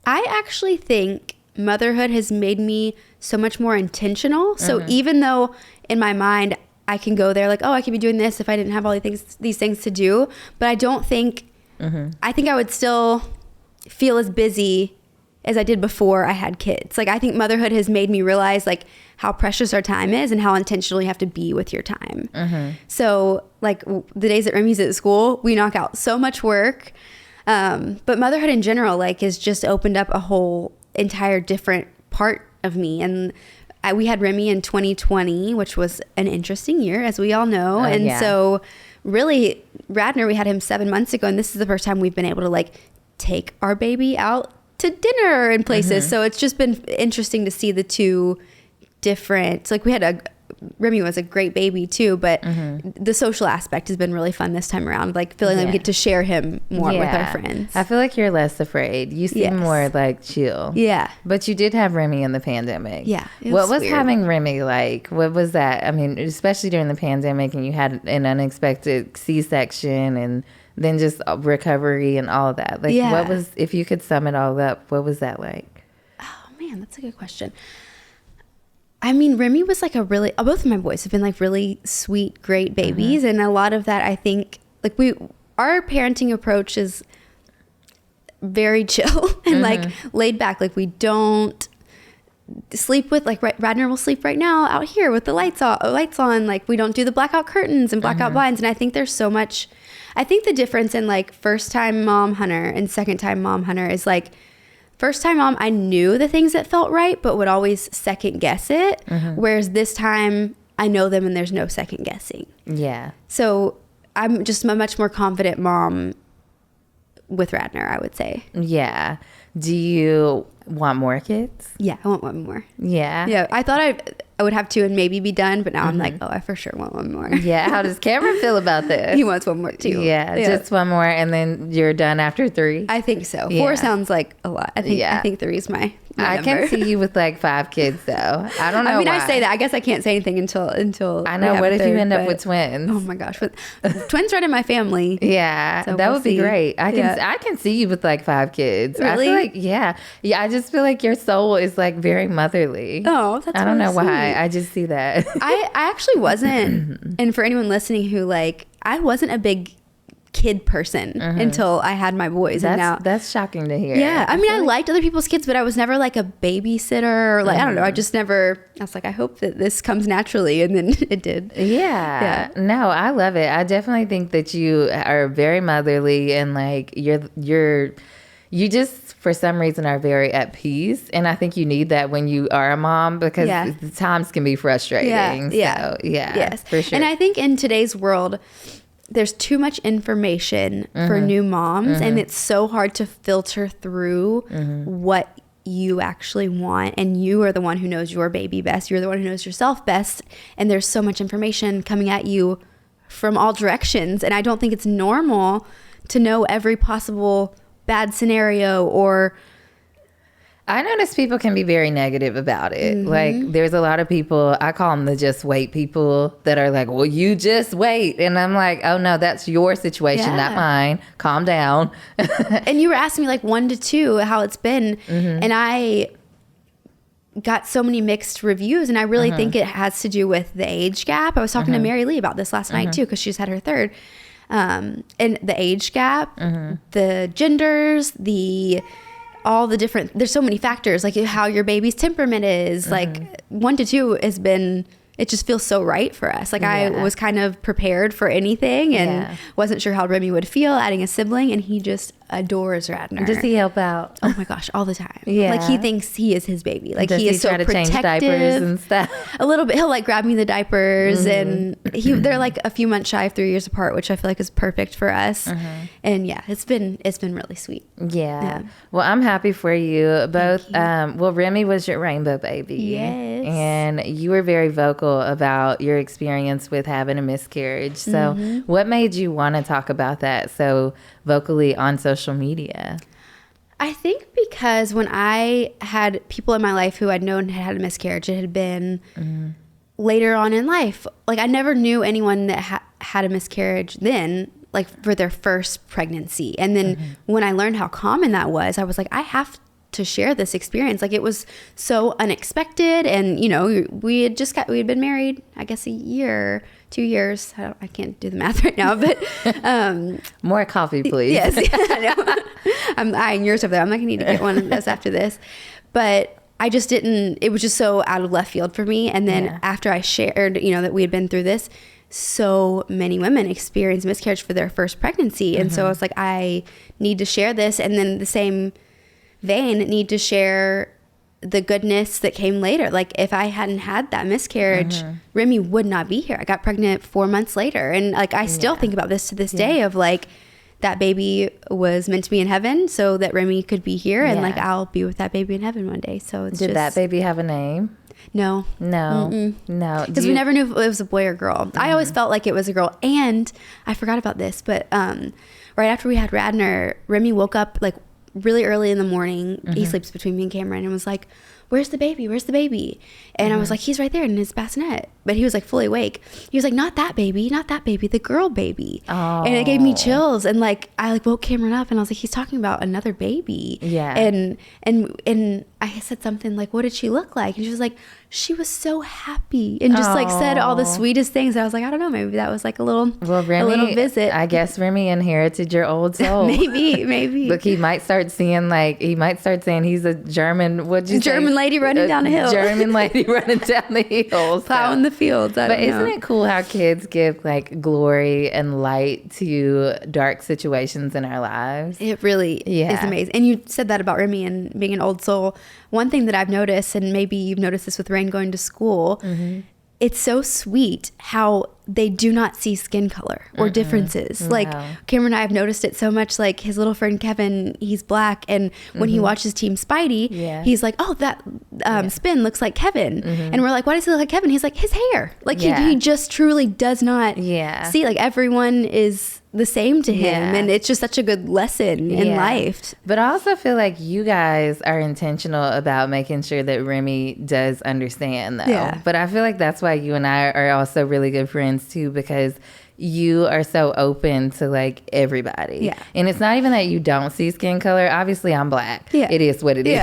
I actually think motherhood has made me so much more intentional. So even though in my mind, I can go there like, oh, I could be doing this if I didn't have all these things to do. But I don't think, I think I would still feel as busy as I did before I had kids. Like, I think motherhood has made me realize like how precious our time is and how intentional you have to be with your time. So like the days that Remy's at school, we knock out so much work. But motherhood in general, like, has just opened up a whole entire different part of me. And we had Remy in 2020, which was an interesting year, as we all know. So really, Radner, we had him 7 months ago, and this is the first time we've been able to like take our baby out to dinner and places. So it's just been interesting to see the 2 different, like we had Remy was a great baby too, but the social aspect has been really fun this time around, like feeling like we get to share him more with our friends. I feel like you're less afraid. You seem more like chill. But you did have Remy in the pandemic. What was weird. Having Remy like? What was that? I mean, especially during the pandemic, and you had an unexpected C-section and then just recovery and all of that. Like, what was, if you could sum it all up, what was that like? Oh man, that's a good question. I mean, Remy was like both of my boys have been like really sweet, great babies. And a lot of that, I think, like our parenting approach is very chill and like laid back. Like we don't sleep with, like Radner will sleep right now out here with the lights on. Like we don't do the blackout curtains and blackout blinds. And I think there's so much, I think the difference in like first time mom Hunter and second time mom Hunter is like, first time mom, I knew the things that felt right, but would always second guess it. Whereas this time I know them and there's no second guessing. Yeah. So I'm just a much more confident mom with Radner, I would say. Yeah. Do you want more kids? Yeah, I want one more. Yeah. Yeah. I thought I would have two and maybe be done, but now I'm like, oh, I for sure want one more. Yeah. How does Cameron feel about this? He wants one more too. Yeah, just one more, and then you're done after 3. I think so. 4 sounds like a lot. I think 3 is my I number. can see you with like 5 kids though. I don't know. I mean, why. I say that. I guess I can't say anything until I know. What if you end up with twins? Oh my gosh, but twins run in my family. Yeah, so that would be great. I can see you with like 5 kids. Really? I feel like yeah. I just feel like your soul is like very motherly. Oh, that's I don't know sweet. why. I just see that. I actually wasn't, and for anyone listening who like, I wasn't a big kid person until I had my boys. That's shocking to hear. Yeah, I mean, I liked other people's kids, but I was never like a babysitter or like I don't know. I just never. I was like, I hope that this comes naturally, and then it did. Yeah. No, I love it. I definitely think that you are very motherly and like you just for some reason are very at peace, and I think you need that when you are a mom because the times can be frustrating. Yes, for sure. And I think in today's world, there's too much information for new moms, and it's so hard to filter through what you actually want, and you are the one who knows your baby best. You're the one who knows yourself best, and there's so much information coming at you from all directions, and I don't think it's normal to know every possible bad scenario. Or I notice people can be very negative about it. Like there's a lot of people, I call them the just wait people, that are like, well, you just wait. And I'm like, oh no, that's your situation, not mine. Calm down. And you were asking me like 1 to 2 how it's been. And I got so many mixed reviews, and I really think it has to do with the age gap. I was talking to Mary Lee about this last night too, because she's had her 3rd. And the age gap, the genders, all the different, there's so many factors, like how your baby's temperament is. Like 1 to 2 has been, it just feels so right for us. Like I was kind of prepared for anything and wasn't sure how Remy would feel adding a sibling, and he just adores Radner. Does he help out? Oh my gosh, all the time. Yeah. Like he thinks he is his baby. Like Does he is so try to protective. Change diapers and stuff? A little bit. He'll like grab me the diapers, and they're like a few months shy of 3 years apart, which I feel like is perfect for us. And yeah, it's been really sweet. Yeah. Well, I'm happy for you both. Well, Remy was your rainbow baby. Yes. And you were very vocal about your experience with having a miscarriage. So what made you want to talk about that so vocally on social media? I think because when I had people in my life who I'd known had a miscarriage, it had been later on in life. Like I never knew anyone that had a miscarriage then, like for their first pregnancy. And then when I learned how common that was, I was like, I have to share this experience. Like it was so unexpected, and you know, we had been married, I guess 1 year, 2 years. I can't do the math right now, but more coffee, please. Yes, I know. I'm eyeing yours over there. I'm like, I need to get one of those after this, but I just didn't. It was just so out of left field for me. And then after I shared, you know, that we had been through this, so many women experience miscarriage for their first pregnancy, and so I was like, I need to share this, and then the same vein need to share the goodness that came later. Like if I hadn't had that miscarriage, Remy would not be here. I got pregnant 4 months later, and like I still think about this to this day of like that baby was meant to be in heaven so that Remy could be here, and like I'll be with that baby in heaven one day. So it's Did that baby have a name? No. Because we never knew if it was a boy or girl. I always felt like it was a girl. And I forgot about this, but right after we had Radner, Remy woke up like really early in the morning. He sleeps between me and Cameron, and was like, where's the baby? Where's the baby? And I was like, he's right there in his bassinet. But he was like fully awake. He was like, not that baby, the girl baby. Oh. And it gave me chills. And like, I like woke Cameron up and I was like, he's talking about another baby. Yeah. And I said something like, what did she look like? And she was like, she was so happy and just like said all the sweetest things. And I was like, I don't know, maybe that was like a little visit. I guess Remy inherited your old soul. maybe. Look, he might start saying he's a German, German lady running down the hill. German lady running down the hill. Plowing the fields. But isn't it cool how kids give like glory and light to dark situations in our lives? It really is amazing. And you said that about Remy and being an old soul. One thing that I've noticed, and maybe you've noticed this with Rain going to school, it's so sweet how they do not see skin color or differences. No. Like Cameron and I have noticed it so much. Like his little friend Kevin, he's black, and when he watches Team Spidey, he's like, oh, that Spin looks like Kevin. And we're like, why does he look like Kevin? He's like, his hair. Like he just truly does not see, like everyone is the same to him, and it's just such a good lesson in life. But I also feel like you guys are intentional about making sure that Remy does understand, though. But I feel like that's why you and I are also really good friends too, because you are so open to like everybody. And it's not even that you don't see skin color. Obviously I'm black. It is what it is.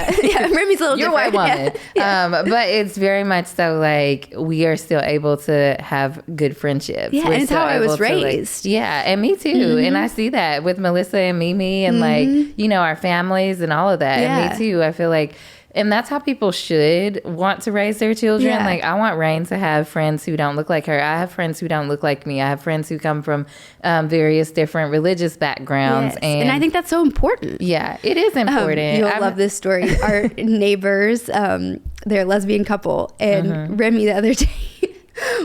Remy's a little You're different. a white woman. But it's very much so like we are still able to have good friendships. And it's how I was raised. And me too. And I see that with Melissa and Mimi and like, you know, our families and all of that. And me too. I feel like, and that's how people should want to raise their children. Like, I want Rain to have friends who don't look like her. I have friends who don't look like me. I have friends who come from various different religious backgrounds. And I think that's so important. Yeah, it is important. You'll love this story. Our neighbors, they're a lesbian couple. And Remy the other day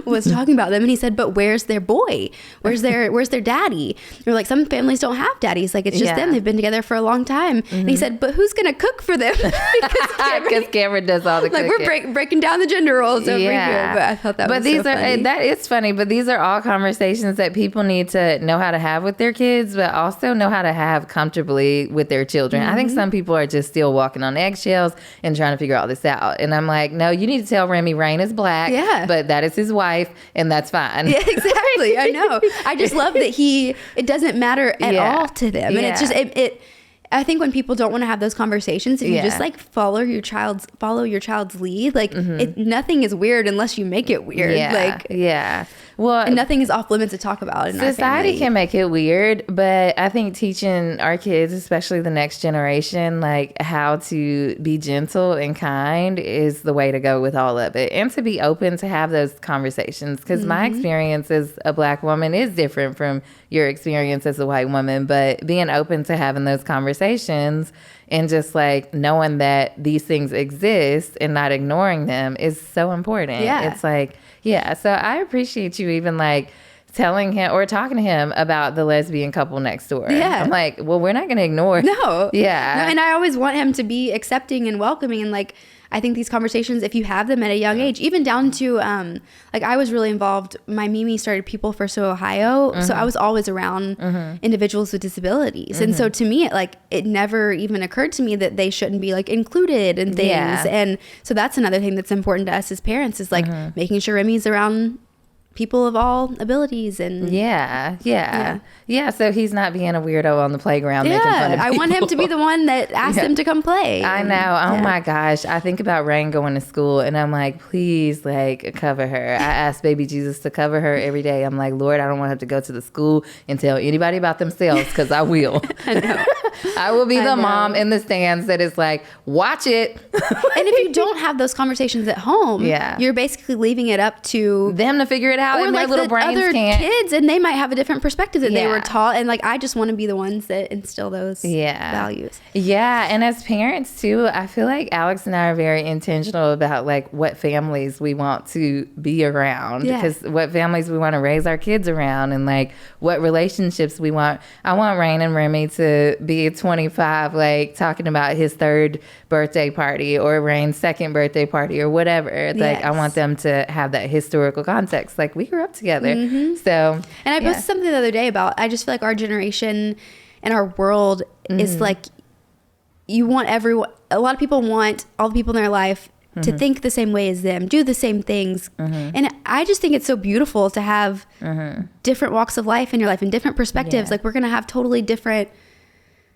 was talking about them, and he said, but where's their boy? Where's their daddy? We're like, some families don't have daddies. Like, it's just them. They've been together for a long time. And he said, but who's gonna cook for them? Because Cameron does all the cooking. Like, we're breaking down the gender roles over here. But I thought that was so funny. That is funny, but these are all conversations that people need to know how to have with their kids, but also know how to have comfortably with their children. I think some people are just still walking on eggshells and trying to figure all this out. And I'm like, no, you need to tell Remy Rain is black, but that is his wife, and that's fine. Yeah, exactly. I know. I just love that it doesn't matter at all to them. And it's just, I think when people don't want to have those conversations, if you just like follow your child's lead, like nothing is weird unless you make it weird. Well, and nothing is off limits to talk about. Society can make it weird, but I think teaching our kids, especially the next generation, like how to be gentle and kind is the way to go with all of it, and to be open to have those conversations. Because my experience as a black woman is different from your experience as a white woman, but being open to having those conversations and just like knowing that these things exist and not ignoring them is so important. It's like, so I appreciate you even like telling him or talking to him about the lesbian couple next door. I'm like, well, we're not going to ignore. No. And I always want him to be accepting and welcoming, and like, I think these conversations, if you have them at a young age, even down to, like I was really involved. My Mimi started People First Ohio. So I was always around individuals with disabilities. And so to me, it never even occurred to me that they shouldn't be like included in things. And so that's another thing that's important to us as parents is like making sure Remy's around people of all abilities. And so he's not being a weirdo on the playground making fun of people. I want him to be the one that asks him to come play. I know. Oh my gosh. I think about Rain going to school and I'm like, please like cover her. I ask baby Jesus to cover her every day. I'm like, Lord, I don't want to have to go to the school and tell anybody about themselves, because I will. I know. I will be the mom in the stands that is like, watch it. And if you don't have those conversations at home, you're basically leaving it up to them to figure it out. Or and like their little brains other can't. kids, and they might have a different perspective that they were taught. And like, I just want to be the ones that instill those values. And as parents too, I feel like Alex and I are very intentional about like what families we want to be around, because what families we want to raise our kids around, and like what relationships we want. I want Rain and Remy to be 25, like talking about his 3rd birthday party or Rain's 2nd birthday party or whatever. Like, I want them to have that historical context. Like, we grew up together. So, and I posted something the other day about, I just feel like our generation and our world is like, you want everyone, a lot of people want all the people in their life to think the same way as them, do the same things. And I just think it's so beautiful to have different walks of life in your life and different perspectives. Like we're going to have totally different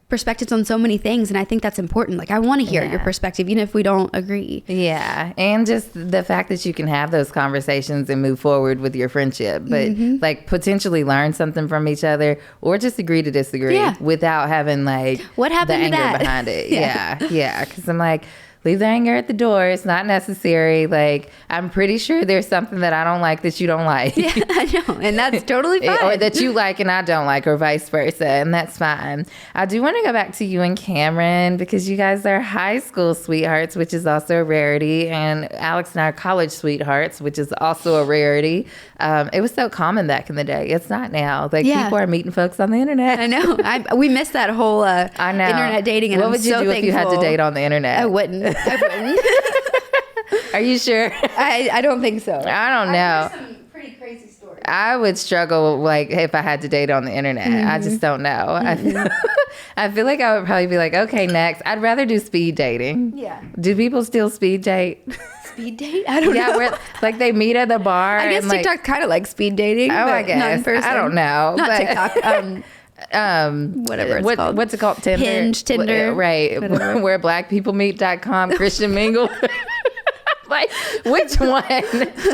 perspectives on so many things, and I think that's important. Like I want to hear your perspective even if we don't agree. And just the fact that you can have those conversations and move forward with your friendship, but like potentially learn something from each other, or just agree to disagree without having like what happened the anger behind it. Because I'm like, leave the anger at the door. It's not necessary. Like, I'm pretty sure there's something that I don't like that you don't like. Yeah, I know. And that's totally fine. Or that you like and I don't like, or vice versa. And that's fine. I do want to go back to you and Cameron, because you guys are high school sweethearts, which is also a rarity. And Alex and I are college sweethearts, which is also a rarity. It was so common back in the day. It's not now. Like, people are meeting folks on the internet. I know. We missed that whole internet dating. And what would you do if you had to date on the internet? I wouldn't. Are you sure? I don't think so. I don't know. I've heard some pretty crazy stories. I would struggle like if I had to date on the internet. I just don't know. I feel like I would probably be like, okay, next. I'd rather do speed dating. Yeah. Do people still speed date? Speed date? I don't know. Where, like they meet at the bar. I guess TikTok's kind of like speed dating. Oh, I guess. Not in person. I don't know. Not TikTok. Whatever it's called. What's it called? Tinder? Hinge, Tinder. Right. Where blackpeoplemeet.com, Christian Mingle. Like, which one?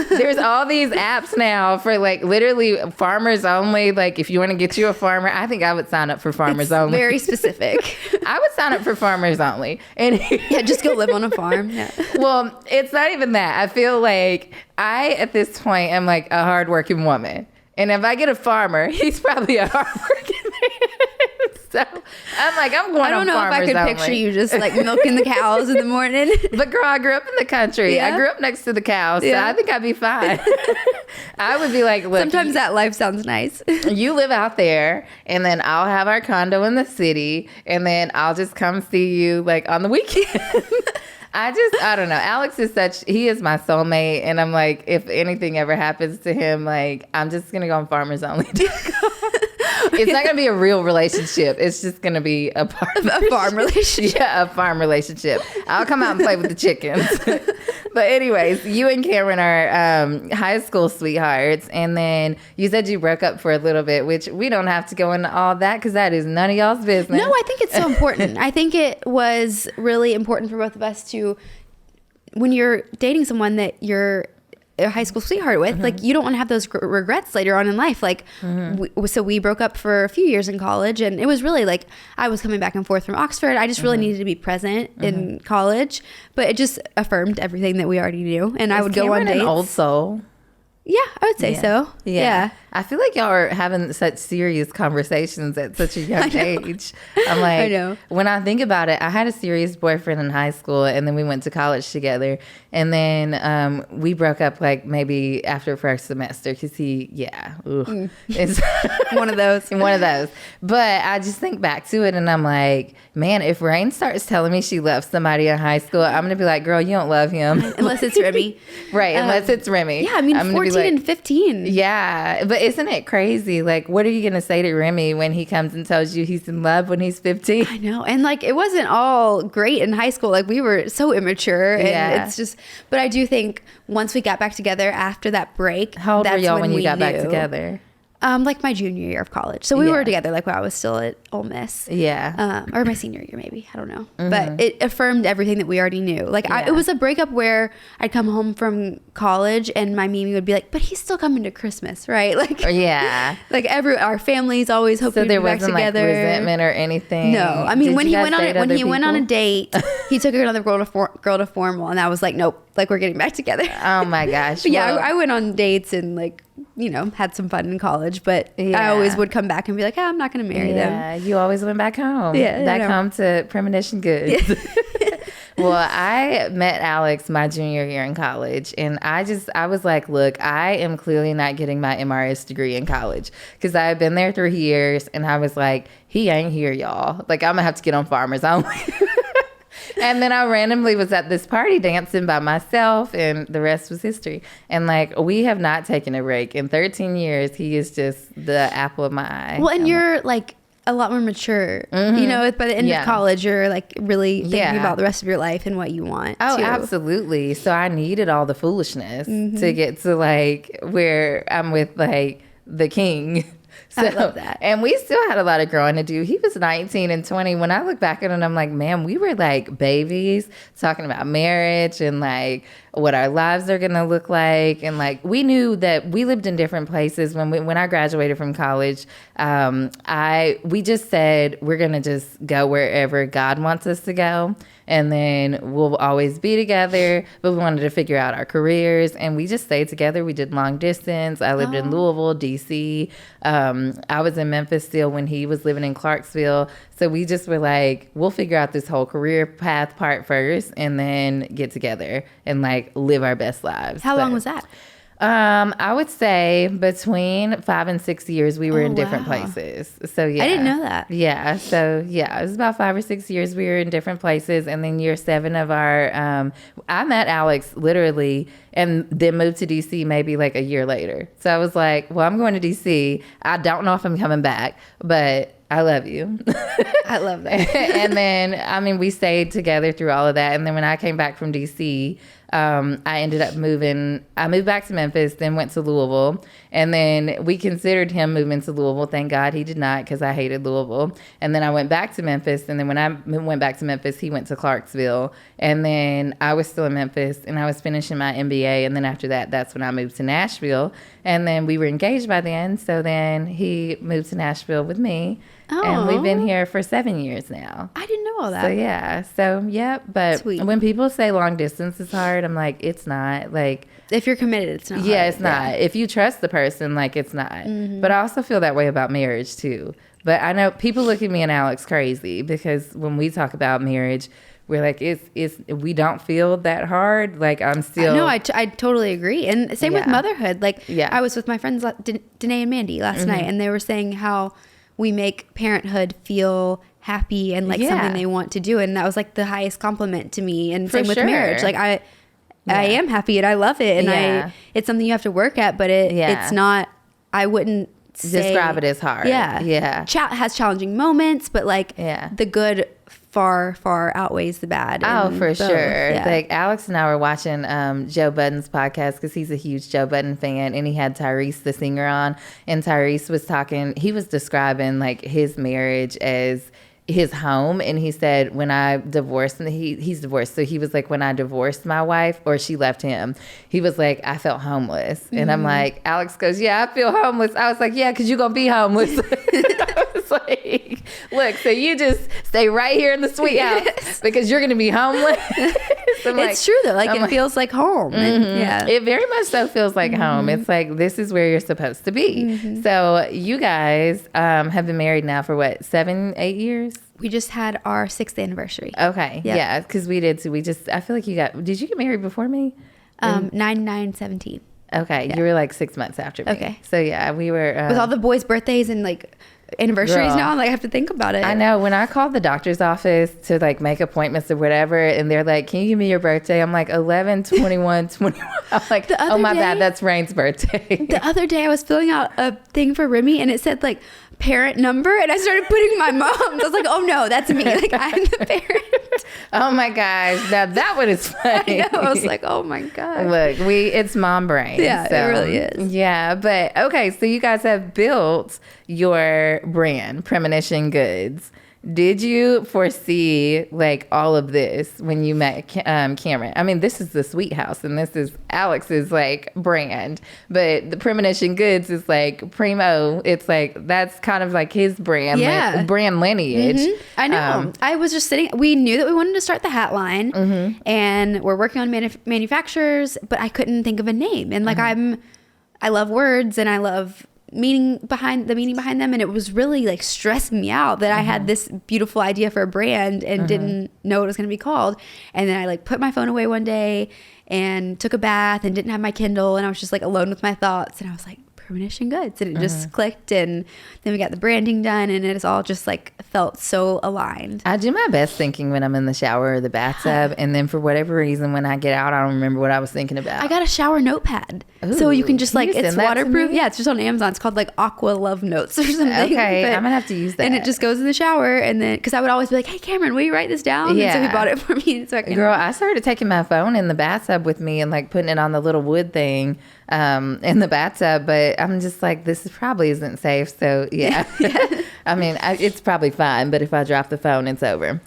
There's all these apps now for like literally farmers only. Like if you want to get you a farmer, I think I would sign up for farmers only. Very specific. I would sign up for farmers only. And just go live on a farm. Yeah. Well, it's not even that. I feel like I, at this point, am like a hardworking woman. And if I get a farmer, he's probably a hardworking man. So I'm like, I'm going on farmers only. I don't know if I could picture you just like milking the cows in the morning. But girl, I grew up in the country. Yeah. I grew up next to the cows, so I think I'd be fine. I would be like, look. Sometimes that life sounds nice. You live out there, and then I'll have our condo in the city, and then I'll just come see you like on the weekend. I don't know. Alex is he is my soulmate. And I'm like, if anything ever happens to him, like, I'm just going to go on farmers only. It's not going to be a real relationship. It's just going to be a farm relationship. Yeah, a farm relationship. I'll come out and play with the chickens. But anyways, you and Cameron are high school sweethearts. And then you said you broke up for a little bit, which we don't have to go into all that because that is none of y'all's business. No, I think it's so important. I think it was really important for both of us to, when you're dating someone that you're a high school sweetheart with, like you don't want to have those regrets later on in life. Like, so we broke up for a few years in college, and it was really like I was coming back and forth from Oxford. I just really needed to be present in college, but it just affirmed everything that we already knew. And I would go on dates. An old soul. Yeah, I would say so. Yeah. I feel like y'all are having such serious conversations at such a young age. I'm like, I know. When I think about it, I had a serious boyfriend in high school, and then we went to college together. And then we broke up like maybe after first semester because it's one of those. One of those. But I just think back to it, and I'm like, man, if Rain starts telling me she loves somebody in high school, I'm going to be like, girl, you don't love him. Unless it's Remy. Right, unless it's Remy. Yeah, I mean, 14 and 15. Yeah, but isn't it crazy? Like, what are you going to say to Remy when he comes and tells you he's in love when he's 15? I know. And like, it wasn't all great in high school. Like, we were so immature. And it's just, but I do think once we got back together after that break. How old were y'all when you got back together? Like my junior year of college. So we were together like while I was still at Ole Miss. Yeah. Or my senior year maybe. I don't know. But it affirmed everything that we already knew. Like it was a breakup where I'd come home from college and my Mimi would be like, but he's still coming to Christmas, right? Like like our families always hoping to be back together. So there wasn't like resentment or anything? No. I mean, when he went on a date, he took another girl to formal, and I was like, nope, like we're getting back together. Oh my gosh. But I went on dates and like, you know, had some fun in college, but I always would come back and be like, oh, I'm not going to marry them. Yeah, you always went back home. Yeah, back home to Premonition Goods. Yeah. Well, I met Alex my junior year in college, and I was like, look, I am clearly not getting my MRS degree in college because I had been there 3 years, and I was like, he ain't here, y'all. Like, I'm going to have to get on farmers only. And then I randomly was at this party dancing by myself, and the rest was history. And like, we have not taken a break. In 13 years, he is just the apple of my eye. Well, and you're like a lot more mature, you know, by the end of college, you're like really thinking about the rest of your life and what you want. Oh, too. Absolutely. So I needed all the foolishness to get to like where I'm with like the king. So, I love that. And we still had a lot of growing to do. He was 19 and 20. When I look back at it, I'm like, man, we were like babies talking about marriage and like what our lives are going to look like. And like, we knew that we lived in different places. When I graduated from college, we just said, we're going to just go wherever God wants us to go. And then we'll always be together. But we wanted to figure out our careers. And we just stayed together. We did long distance. I lived in Louisville, D.C. I was in Memphis still when he was living in Clarksville. So we just were like, we'll figure out this whole career path part first and then get together and like live our best lives. How long was that? I would say between 5 and 6 years we were in different places. So yeah. I didn't know that. Yeah. So yeah, it was about 5 or 6 years we were in different places. And then year 7 of our, I met Alex literally and then moved to DC maybe like a year later. So I was like, well, I'm going to DC. I don't know if I'm coming back, but I love you. I love that. And then, I mean, we stayed together through all of that. And then when I came back from DC, I ended up I moved back to Memphis, then went to Louisville. And then we considered him moving to Louisville. Thank God he did not, because I hated Louisville. And then I went back to Memphis. And then when I went back to Memphis, he went to Clarksville. And then I was still in Memphis and I was finishing my MBA. And then after that, that's when I moved to Nashville. And then we were engaged by then. So then he moved to Nashville with me. Oh. And we've been here for 7 years now. I didn't know all that. So yeah. So yeah. But Sweet. When people say long distance is hard, I'm like, it's not. Like, if you're committed, it's not. Yeah, hard. it's not. If you trust the person, like, it's not. Mm-hmm. But I also feel that way about marriage too. But I know people look at me and Alex crazy because when we talk about marriage, we're like, we don't feel that hard. Like, I'm still. No, I totally agree. And same with motherhood. Like, I was with my friends Danae and Mandy last night, and they were saying how we make parenthood feel happy and like something they want to do. And that was like the highest compliment to me. And same with marriage. Like, I am happy and I love it. And it's something you have to work at, but it's not, I wouldn't describe it as hard. Yeah. Yeah. Has challenging moments, but like the good far outweighs the bad. Oh, for sure. Yeah. Like Alex and I were watching Joe Budden's podcast because he's a huge Joe Budden fan, and he had Tyrese the singer on, and Tyrese was talking, he was describing like his marriage as his home. And he said, when I divorced, and he's divorced. So he was like, when I divorced my wife or she left him, he was like, I felt homeless. Mm-hmm. And I'm like, Alex goes, yeah, I feel homeless. I was like, yeah, because you're going to be homeless. I was like, look, so you just stay right here in the sweet house because you're going to be homeless. It's true though. Like, it feels like home. Mm-hmm. And, it very much so feels like home. It's like, this is where you're supposed to be. Mm-hmm. So you guys have been married now for what, 7-8 years? We just had our 6th anniversary. Okay. Yep. Yeah. Because we did. So I feel like did you get married before me? 9/9/17. Okay. Yeah. You were like 6 months after me. Okay. So yeah, we were. With all the boys' birthdays and like anniversaries now, like I have to think about it. I know. When I called the doctor's office to like make appointments or whatever, and they're like, can you give me your birthday? I'm like, 11/21/21. I'm like, oh my bad, that's Rain's birthday. The other day I was filling out a thing for Remy and it said like parent number, and I started putting my mom's. I was like, oh no, that's me. Like, I'm the parent. Oh my gosh. Now that one is funny. I know. I was like, oh my God. Look, it's mom brain. Yeah, it really is. Yeah. But okay. So you guys have built your brand, Premonition Goods. Did you foresee like all of this when you met Cameron? I mean, this is the Sweet House and this is Alex's like brand, but the Premonition Goods is like Premo. It's like, that's kind of like his brand, brand lineage. Mm-hmm. I know. I was just we knew that we wanted to start the hat line, and we're working on manufacturers, but I couldn't think of a name. And like, I love words and I love meaning behind them, and it was really like stressing me out that I had this beautiful idea for a brand and didn't know what it was going to be called. And then I like put my phone away one day and took a bath and didn't have my Kindle, and I was just like alone with my thoughts, and I was like, Premonition Goods, and it just clicked, and then we got the branding done, and it is all just like felt so aligned. I do my best thinking when I'm in the shower or the bathtub, and then for whatever reason when I get out, I don't remember what I was thinking about. I got a shower notepad. So you can just like, it's waterproof. Yeah, it's just on Amazon. It's called like Aqua Love Notes or something. Okay, I'm gonna have to use that. And it just goes in the shower, and then because I would always be like, hey Cameron, will you write this down? Yeah. And so he bought it for me. So Girl, I started taking my phone in the bathtub with me and like putting it on the little wood thing in the bathtub, but I'm just like, this probably isn't safe. So yeah. I mean, it's probably fine, but if I drop the phone, it's over.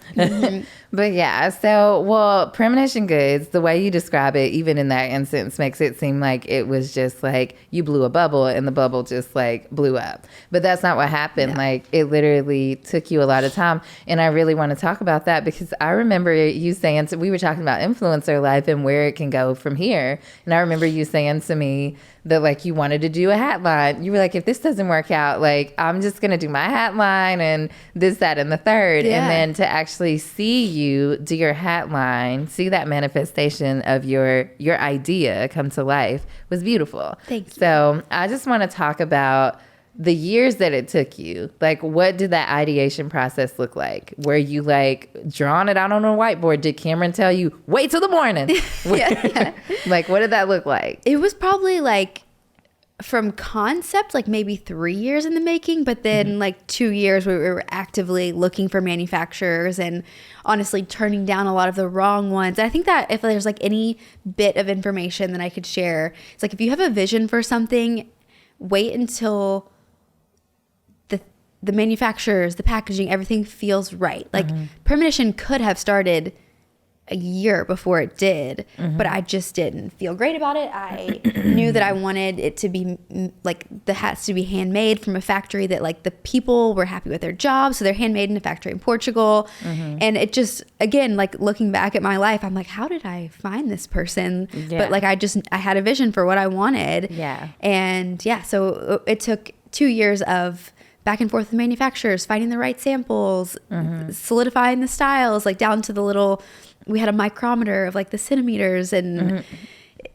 But yeah, so, well, Premonition Goods, the way you describe it, even in that instance, makes it seem like it was just like you blew a bubble and the bubble just like blew up. But that's not what happened. No. Like, it literally took you a lot of time. And I really want to talk about that because I remember you saying, so we were talking about influencer life and where it can go from here. And I remember you saying to me that like you wanted to do a hat line. You were like, if this doesn't work out, like I'm just going to do my hat line and this, that, and the third. Yeah. And then to actually see you do your hat line, see that manifestation of your idea come to life was beautiful. Thank you. So I just want to talk about the years that it took you. Like, what did that ideation process look like? Were you like drawing it out on a whiteboard? Did Cameron tell you, wait till the morning? Yeah. Like, what did that look like? It was probably like from concept, like maybe 3 years in the making, but then like 2 years we were actively looking for manufacturers and honestly turning down a lot of the wrong ones. I think that if there's like any bit of information that I could share, it's like if you have a vision for something, wait until the manufacturers, the packaging, everything feels right. Like Premonition could have started a year before it did, but I just didn't feel great about it. I knew that I wanted it to be like the hats to be handmade from a factory that like the people were happy with their jobs. So they're handmade in a factory in Portugal. And it just, again, like looking back at my life, I'm like, how did I find this person? Yeah. But like, I had a vision for what I wanted. Yeah. And yeah, so it took 2 years of back and forth with manufacturers, finding the right samples, solidifying the styles, like down to the little, we had a micrometer of like the centimeters, and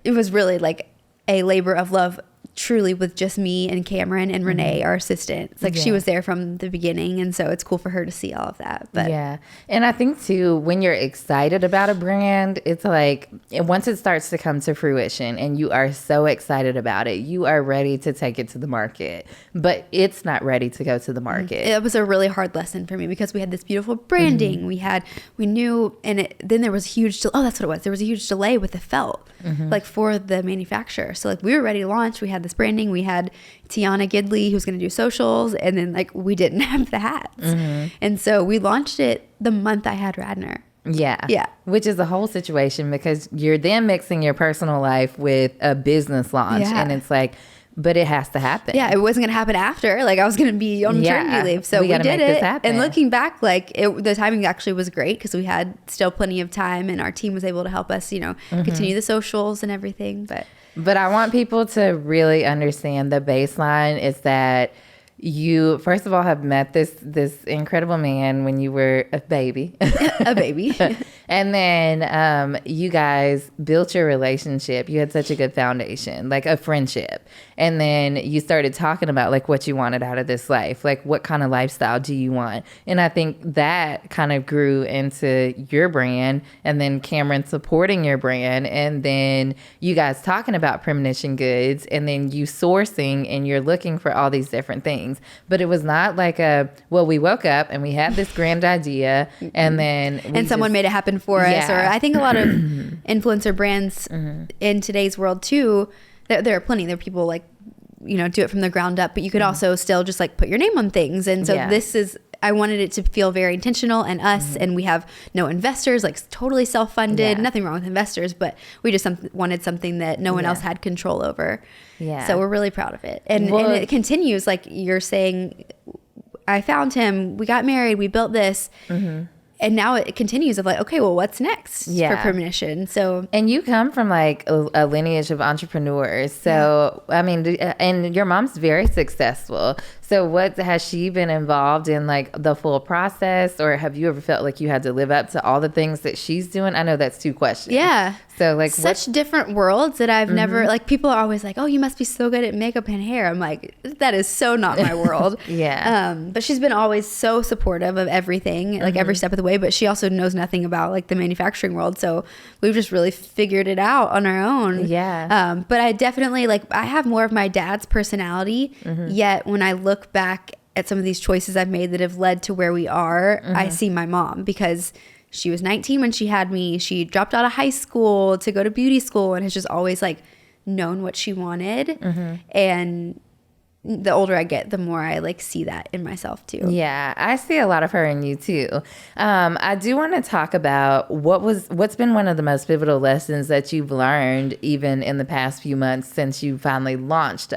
it was really like a labor of love, truly, with just me and Cameron and Renee, our assistant. It's like she was there from the beginning, and so it's cool for her to see all of that. But yeah, and I think too, when you're excited about a brand, it's like once it starts to come to fruition and you are so excited about it, you are ready to take it to the market, but it's not ready to go to the market. It was a really hard lesson for me because we had this beautiful branding. We knew, and then there was huge, that's what it was. There was a huge delay with the felt, like for the manufacturer. So like we were ready to launch. We had this branding. We had Tiana Gidley who's going to do socials, and then like we didn't have the hats. And so we launched it the month I had Radner. Yeah. Which is a whole situation because you're then mixing your personal life with a business launch. And it's like, but it has to happen. Yeah, it wasn't going to happen after. Like I was going to be on maternity leave. So we did it. And looking back, like the timing actually was great because we had still plenty of time and our team was able to help us, continue the socials and everything. But I want people to really understand the baseline is that you, first of all, have met this incredible man when you were a baby. A baby. And then you guys built your relationship. You had such a good foundation, like a friendship. And then you started talking about like what you wanted out of this life. Like what kind of lifestyle do you want? And I think that kind of grew into your brand and then Cameron supporting your brand. And then you guys talking about Premonition Goods and then you sourcing and you're looking for all these different things. But it was not like we woke up and we had this grand idea and then someone made it happen for us. Or I think a lot of influencer brands in today's world too, there are plenty. There are people like, do it from the ground up, but you could also still just like put your name on things. And so I wanted it to feel very intentional and us, and we have no investors, like totally self-funded, nothing wrong with investors, but we just wanted something that no one else had control over. Yeah. So we're really proud of it. And it continues, like you're saying, I found him, we got married, we built this. And now it continues of like, okay, well, what's next for Premonition? So, and you come from like a lineage of entrepreneurs. So, I mean, and your mom's very successful. So what has she been involved in, like the full process, or have you ever felt like you had to live up to all the things that she's doing? I know that's 2 questions. Yeah. So like such different worlds that I've never, like, people are always like, oh, you must be so good at makeup and hair. I'm like, that is so not my world. Yeah. But she's been always so supportive of everything, like every step of the way, but she also knows nothing about like the manufacturing world. So we've just really figured it out on our own. Yeah. But I definitely, like, I have more of my dad's personality, yet when I look back at some of these choices I've made that have led to where we are, I see my mom, because she was 19 when she had me. She dropped out of high school to go to beauty school and has just always like known what she wanted. And the older I get, the more I like see that in myself too. Yeah, I see a lot of her in you too. I do want to talk about what's been one of the most pivotal lessons that you've learned even in the past few months since you finally launched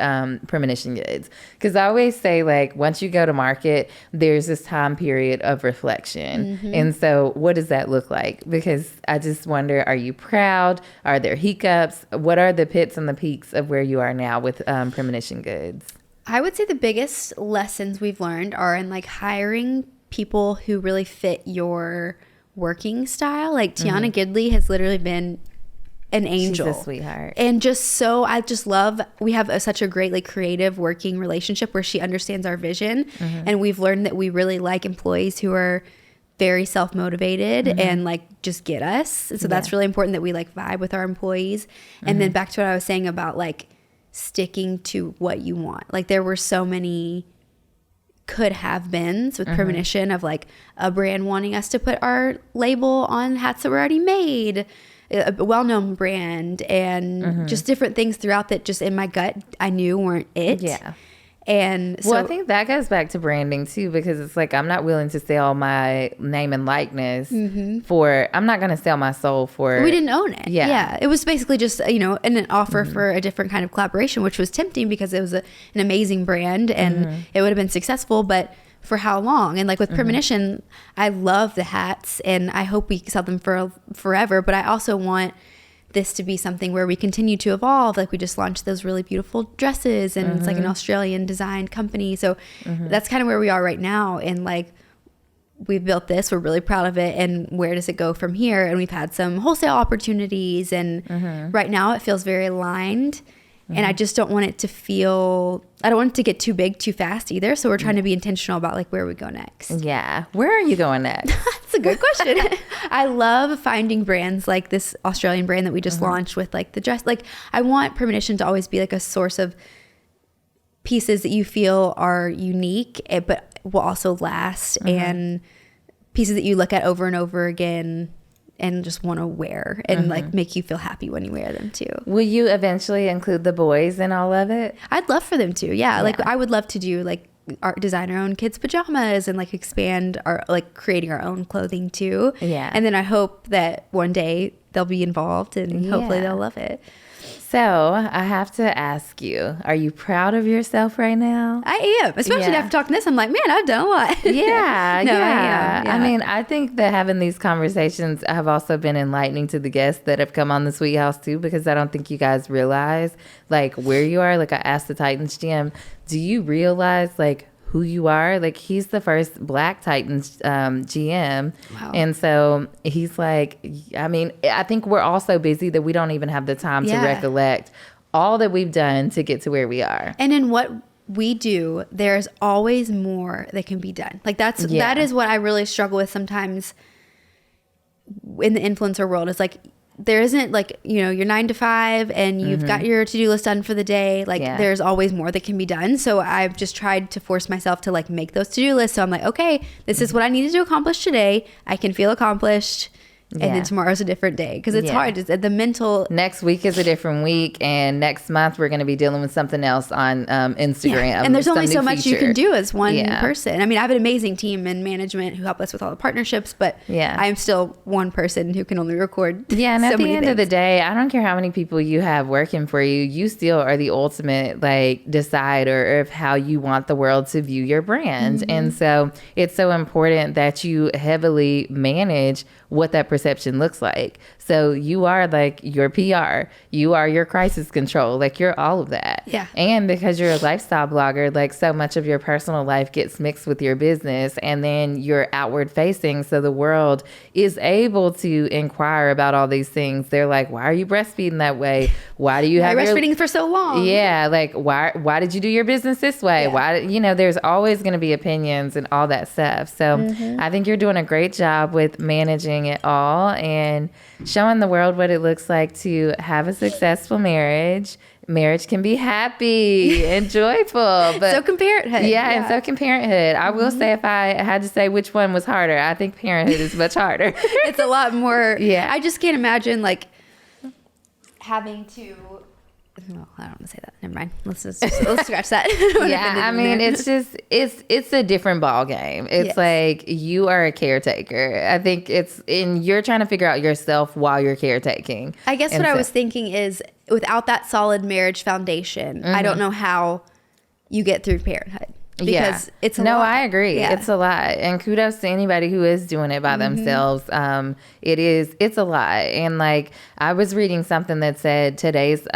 Premonition Goods. Because I always say, like, once you go to market, there's this time period of reflection. And so what does that look like? Because I just wonder, are you proud? Are there hiccups? What are the pits and the peaks of where you are now with Premonition Goods? I would say the biggest lessons we've learned are in like hiring people who really fit your working style. Like Tiana Gidley has literally been an angel. She's a sweetheart. And just so, I just love, we have such a great like creative working relationship where she understands our vision. And we've learned that we really like employees who are very self-motivated and like just get us. So that's really important that we like vibe with our employees. And then back to what I was saying about like sticking to what you want. Like there were so many could have beens with Premonition of like a brand wanting us to put our label on hats that were already made, a well-known brand, and just different things throughout that just in my gut I knew weren't it. Yeah. And so well, I think that goes back to branding too, because it's like I'm not willing to sell my name and likeness for, I'm not going to sell my soul for. We didn't own it. Yeah. It was basically just, you know, an offer for a different kind of collaboration, which was tempting because it was an amazing brand and it would have been successful, but for how long? And like with Premonition, I love the hats and I hope we sell them for forever, but I also want this to be something where we continue to evolve. Like we just launched those really beautiful dresses and it's like an Australian designed company. So that's kind of where we are right now. And like we've built this, we're really proud of it. And where does it go from here? And we've had some wholesale opportunities and right now it feels very aligned. And I just don't want it to feel, I don't want it to get too big too fast either. So we're trying to be intentional about like where we go next. Yeah. Where are you going next? That's a good question. I love finding brands like this Australian brand that we just launched with like the dress. Like I want Premonition to always be like a source of pieces that you feel are unique, but will also last and pieces that you look at over and over again and just want to wear and like make you feel happy when you wear them too. Will you eventually include the boys in all of it? I'd love for them to. Yeah. Like I would love to do like design our own kids pajamas and like expand our like creating our own clothing too. Yeah. And then I hope that one day they'll be involved and hopefully they'll love it. So I have to ask you, are you proud of yourself right now? I am, especially after talking this. I'm like, man, I've done a lot. Yeah, no, yeah. I am. Yeah. I mean, I think that having these conversations have also been enlightening to the guests that have come on the Sweet House too, because I don't think you guys realize like where you are. Like I asked the Titans GM, do you realize like who you are? Like he's the first Black Titans GM. Wow. And so he's like, I mean, I think we're all so busy that we don't even have the time to recollect all that we've done to get to where we are. And in what we do, there's always more that can be done. Like that is what I really struggle with sometimes in the influencer world. Is like, there isn't like, you know, you're 9 to 5 and you've got your to-do list done for the day. Like there's always more that can be done. So I've just tried to force myself to like make those to-do lists. So I'm like, okay, this is what I needed to accomplish today. I can feel accomplished. And then tomorrow's a different day because it's hard. It's the mental. Next week is a different week, and next month we're going to be dealing with something else on Instagram. Yeah. And there's only so much you can do as one person. I mean, I have an amazing team and management who help us with all the partnerships, but I'm still one person who can only record. Yeah, and at the end of the day, I don't care how many people you have working for you. You still are the ultimate like decider of how you want the world to view your brand, and so it's so important that you heavily manage what that reception looks like. So you are like your PR, you are your crisis control, like you're all of that. Yeah. And because you're a lifestyle blogger, like so much of your personal life gets mixed with your business, and then you're outward facing. So the world is able to inquire about all these things. They're like, why are you breastfeeding that way? Why do you have breastfeeding for so long? Yeah. Like, why did you do your business this way? Yeah. Why, there's always going to be opinions and all that stuff. So I think you're doing a great job with managing it all and showing the world what it looks like to have a successful marriage. Marriage can be happy and joyful, but so can parenthood. Yeah, and so can parenthood. I will say, if I had to say which one was harder, I think parenthood is much harder. It's a lot more. Yeah, I just can't imagine like having to. Well, I don't want to say that. Never mind. Let's scratch that. Yeah, I mean, it's just it's a different ball game. It's like you are a caretaker. I think you're trying to figure out yourself while you're caretaking. I guess what I was thinking is, without that solid marriage foundation, I don't know how you get through parenthood. Because it's a lot. No, I agree. Yeah. It's a lot. And kudos to anybody who is doing it by themselves. It's a lot. And like, I was reading something that said today's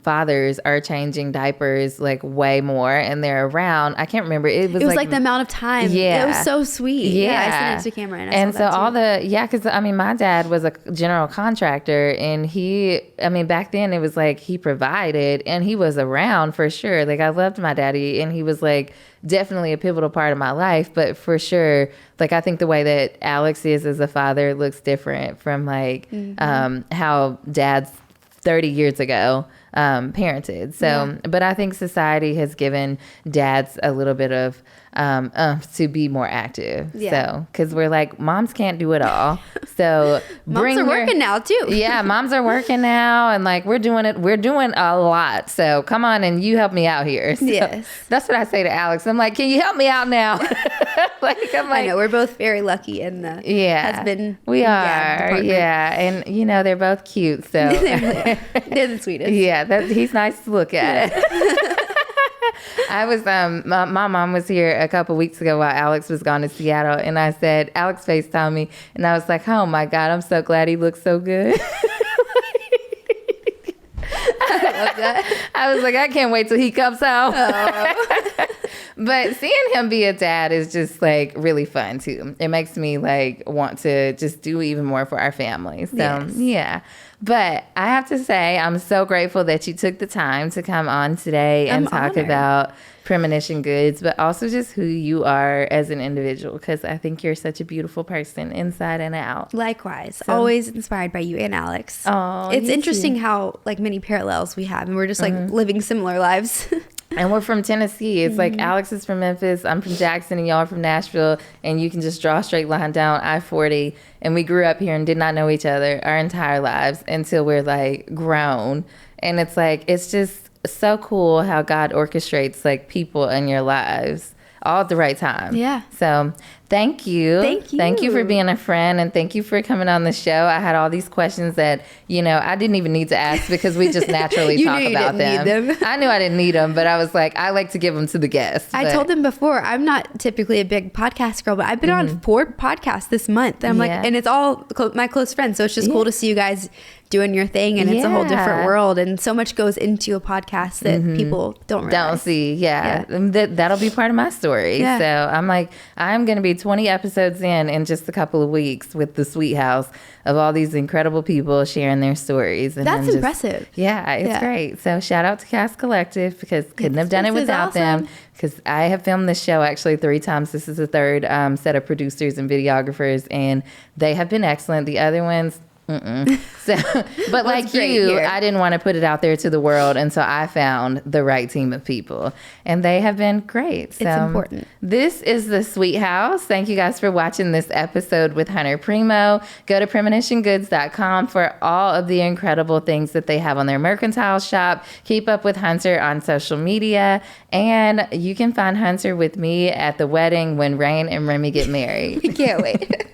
fathers are changing diapers like way more, and they're around. I can't remember. It was like the amount of time. Yeah. It was so sweet. Yeah. I sent it to Cameron. And so because I mean, my dad was a general contractor, and back then it was like he provided and he was around for sure. Like, I loved my daddy, and he was like definitely a pivotal part of my life, but for sure, like, I think the way that Alex is as a father looks different from like how dads 30 years ago parented. So, but I think society has given dads a little bit of to be more active. Yeah. So, because we're like, moms can't do it all. So moms are working now too. Yeah, moms are working now, and like we're doing a lot. So come on, and you help me out here. So yes, that's what I say to Alex. I'm like, can you help me out now? I know we're both very lucky in the husband. We are, and they're both cute. So they're the sweetest. Yeah, he's nice to look at. I was my mom was here a couple weeks ago while Alex was gone to Seattle, and I said, Alex FaceTimed me, and I was like, oh my God, I'm so glad he looks so good. I love that. I was like, I can't wait till he comes home. Oh. But seeing him be a dad is just like really fun too. It makes me like want to just do even more for our family. So yeah. But I have to say, I'm so grateful that you took the time to come on today and talk about Premonition Goods, but also just who you are as an individual, because I think you're such a beautiful person inside and out. Likewise. So, always inspired by you and Alex. Oh, it's interesting how like many parallels we have, and we're just like living similar lives. And we're from Tennessee. It's like Alex is from Memphis, I'm from Jackson, and y'all are from Nashville. And you can just draw a straight line down I-40. And we grew up here and did not know each other our entire lives until we're like grown. And it's like, it's just so cool how God orchestrates like people in your lives all at the right time. Yeah. So thank you. Thank you. Thank you for being a friend, and thank you for coming on the show. I had all these questions that, I didn't even need to ask because we just naturally talk about them. I knew I didn't need them, but I was like, I like to give them to the guests. I told them before, I'm not typically a big podcast girl, but I've been on 4 podcasts this month. And I'm like, and it's all my close friends. So it's just cool to see you guys doing your thing, and it's a whole different world, and so much goes into a podcast that people don't see. That'll be part of my story. So I'm like, I'm gonna be 20 episodes in just a couple of weeks with the Sweet House of all these incredible people sharing their stories. And that's impressive. It's great. So shout out to Cast Collective, because couldn't have done it without them, because I have filmed this show actually 3 times. This is the 3rd set of producers and videographers, and they have been excellent. The other ones, so, but like you, I didn't want to put it out there to the world, and so I found the right team of people, and they have been great. So it's important. This is the Sweet House. Thank you guys for watching this episode with Hunter Premo. Go to PremonitionGoods.com for all of the incredible things that they have on their mercantile shop. Keep up with Hunter on social media, and you can find Hunter with me at the wedding when Rain and Remy get married. We can't wait.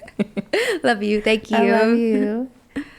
Love you. Thank you. I love you.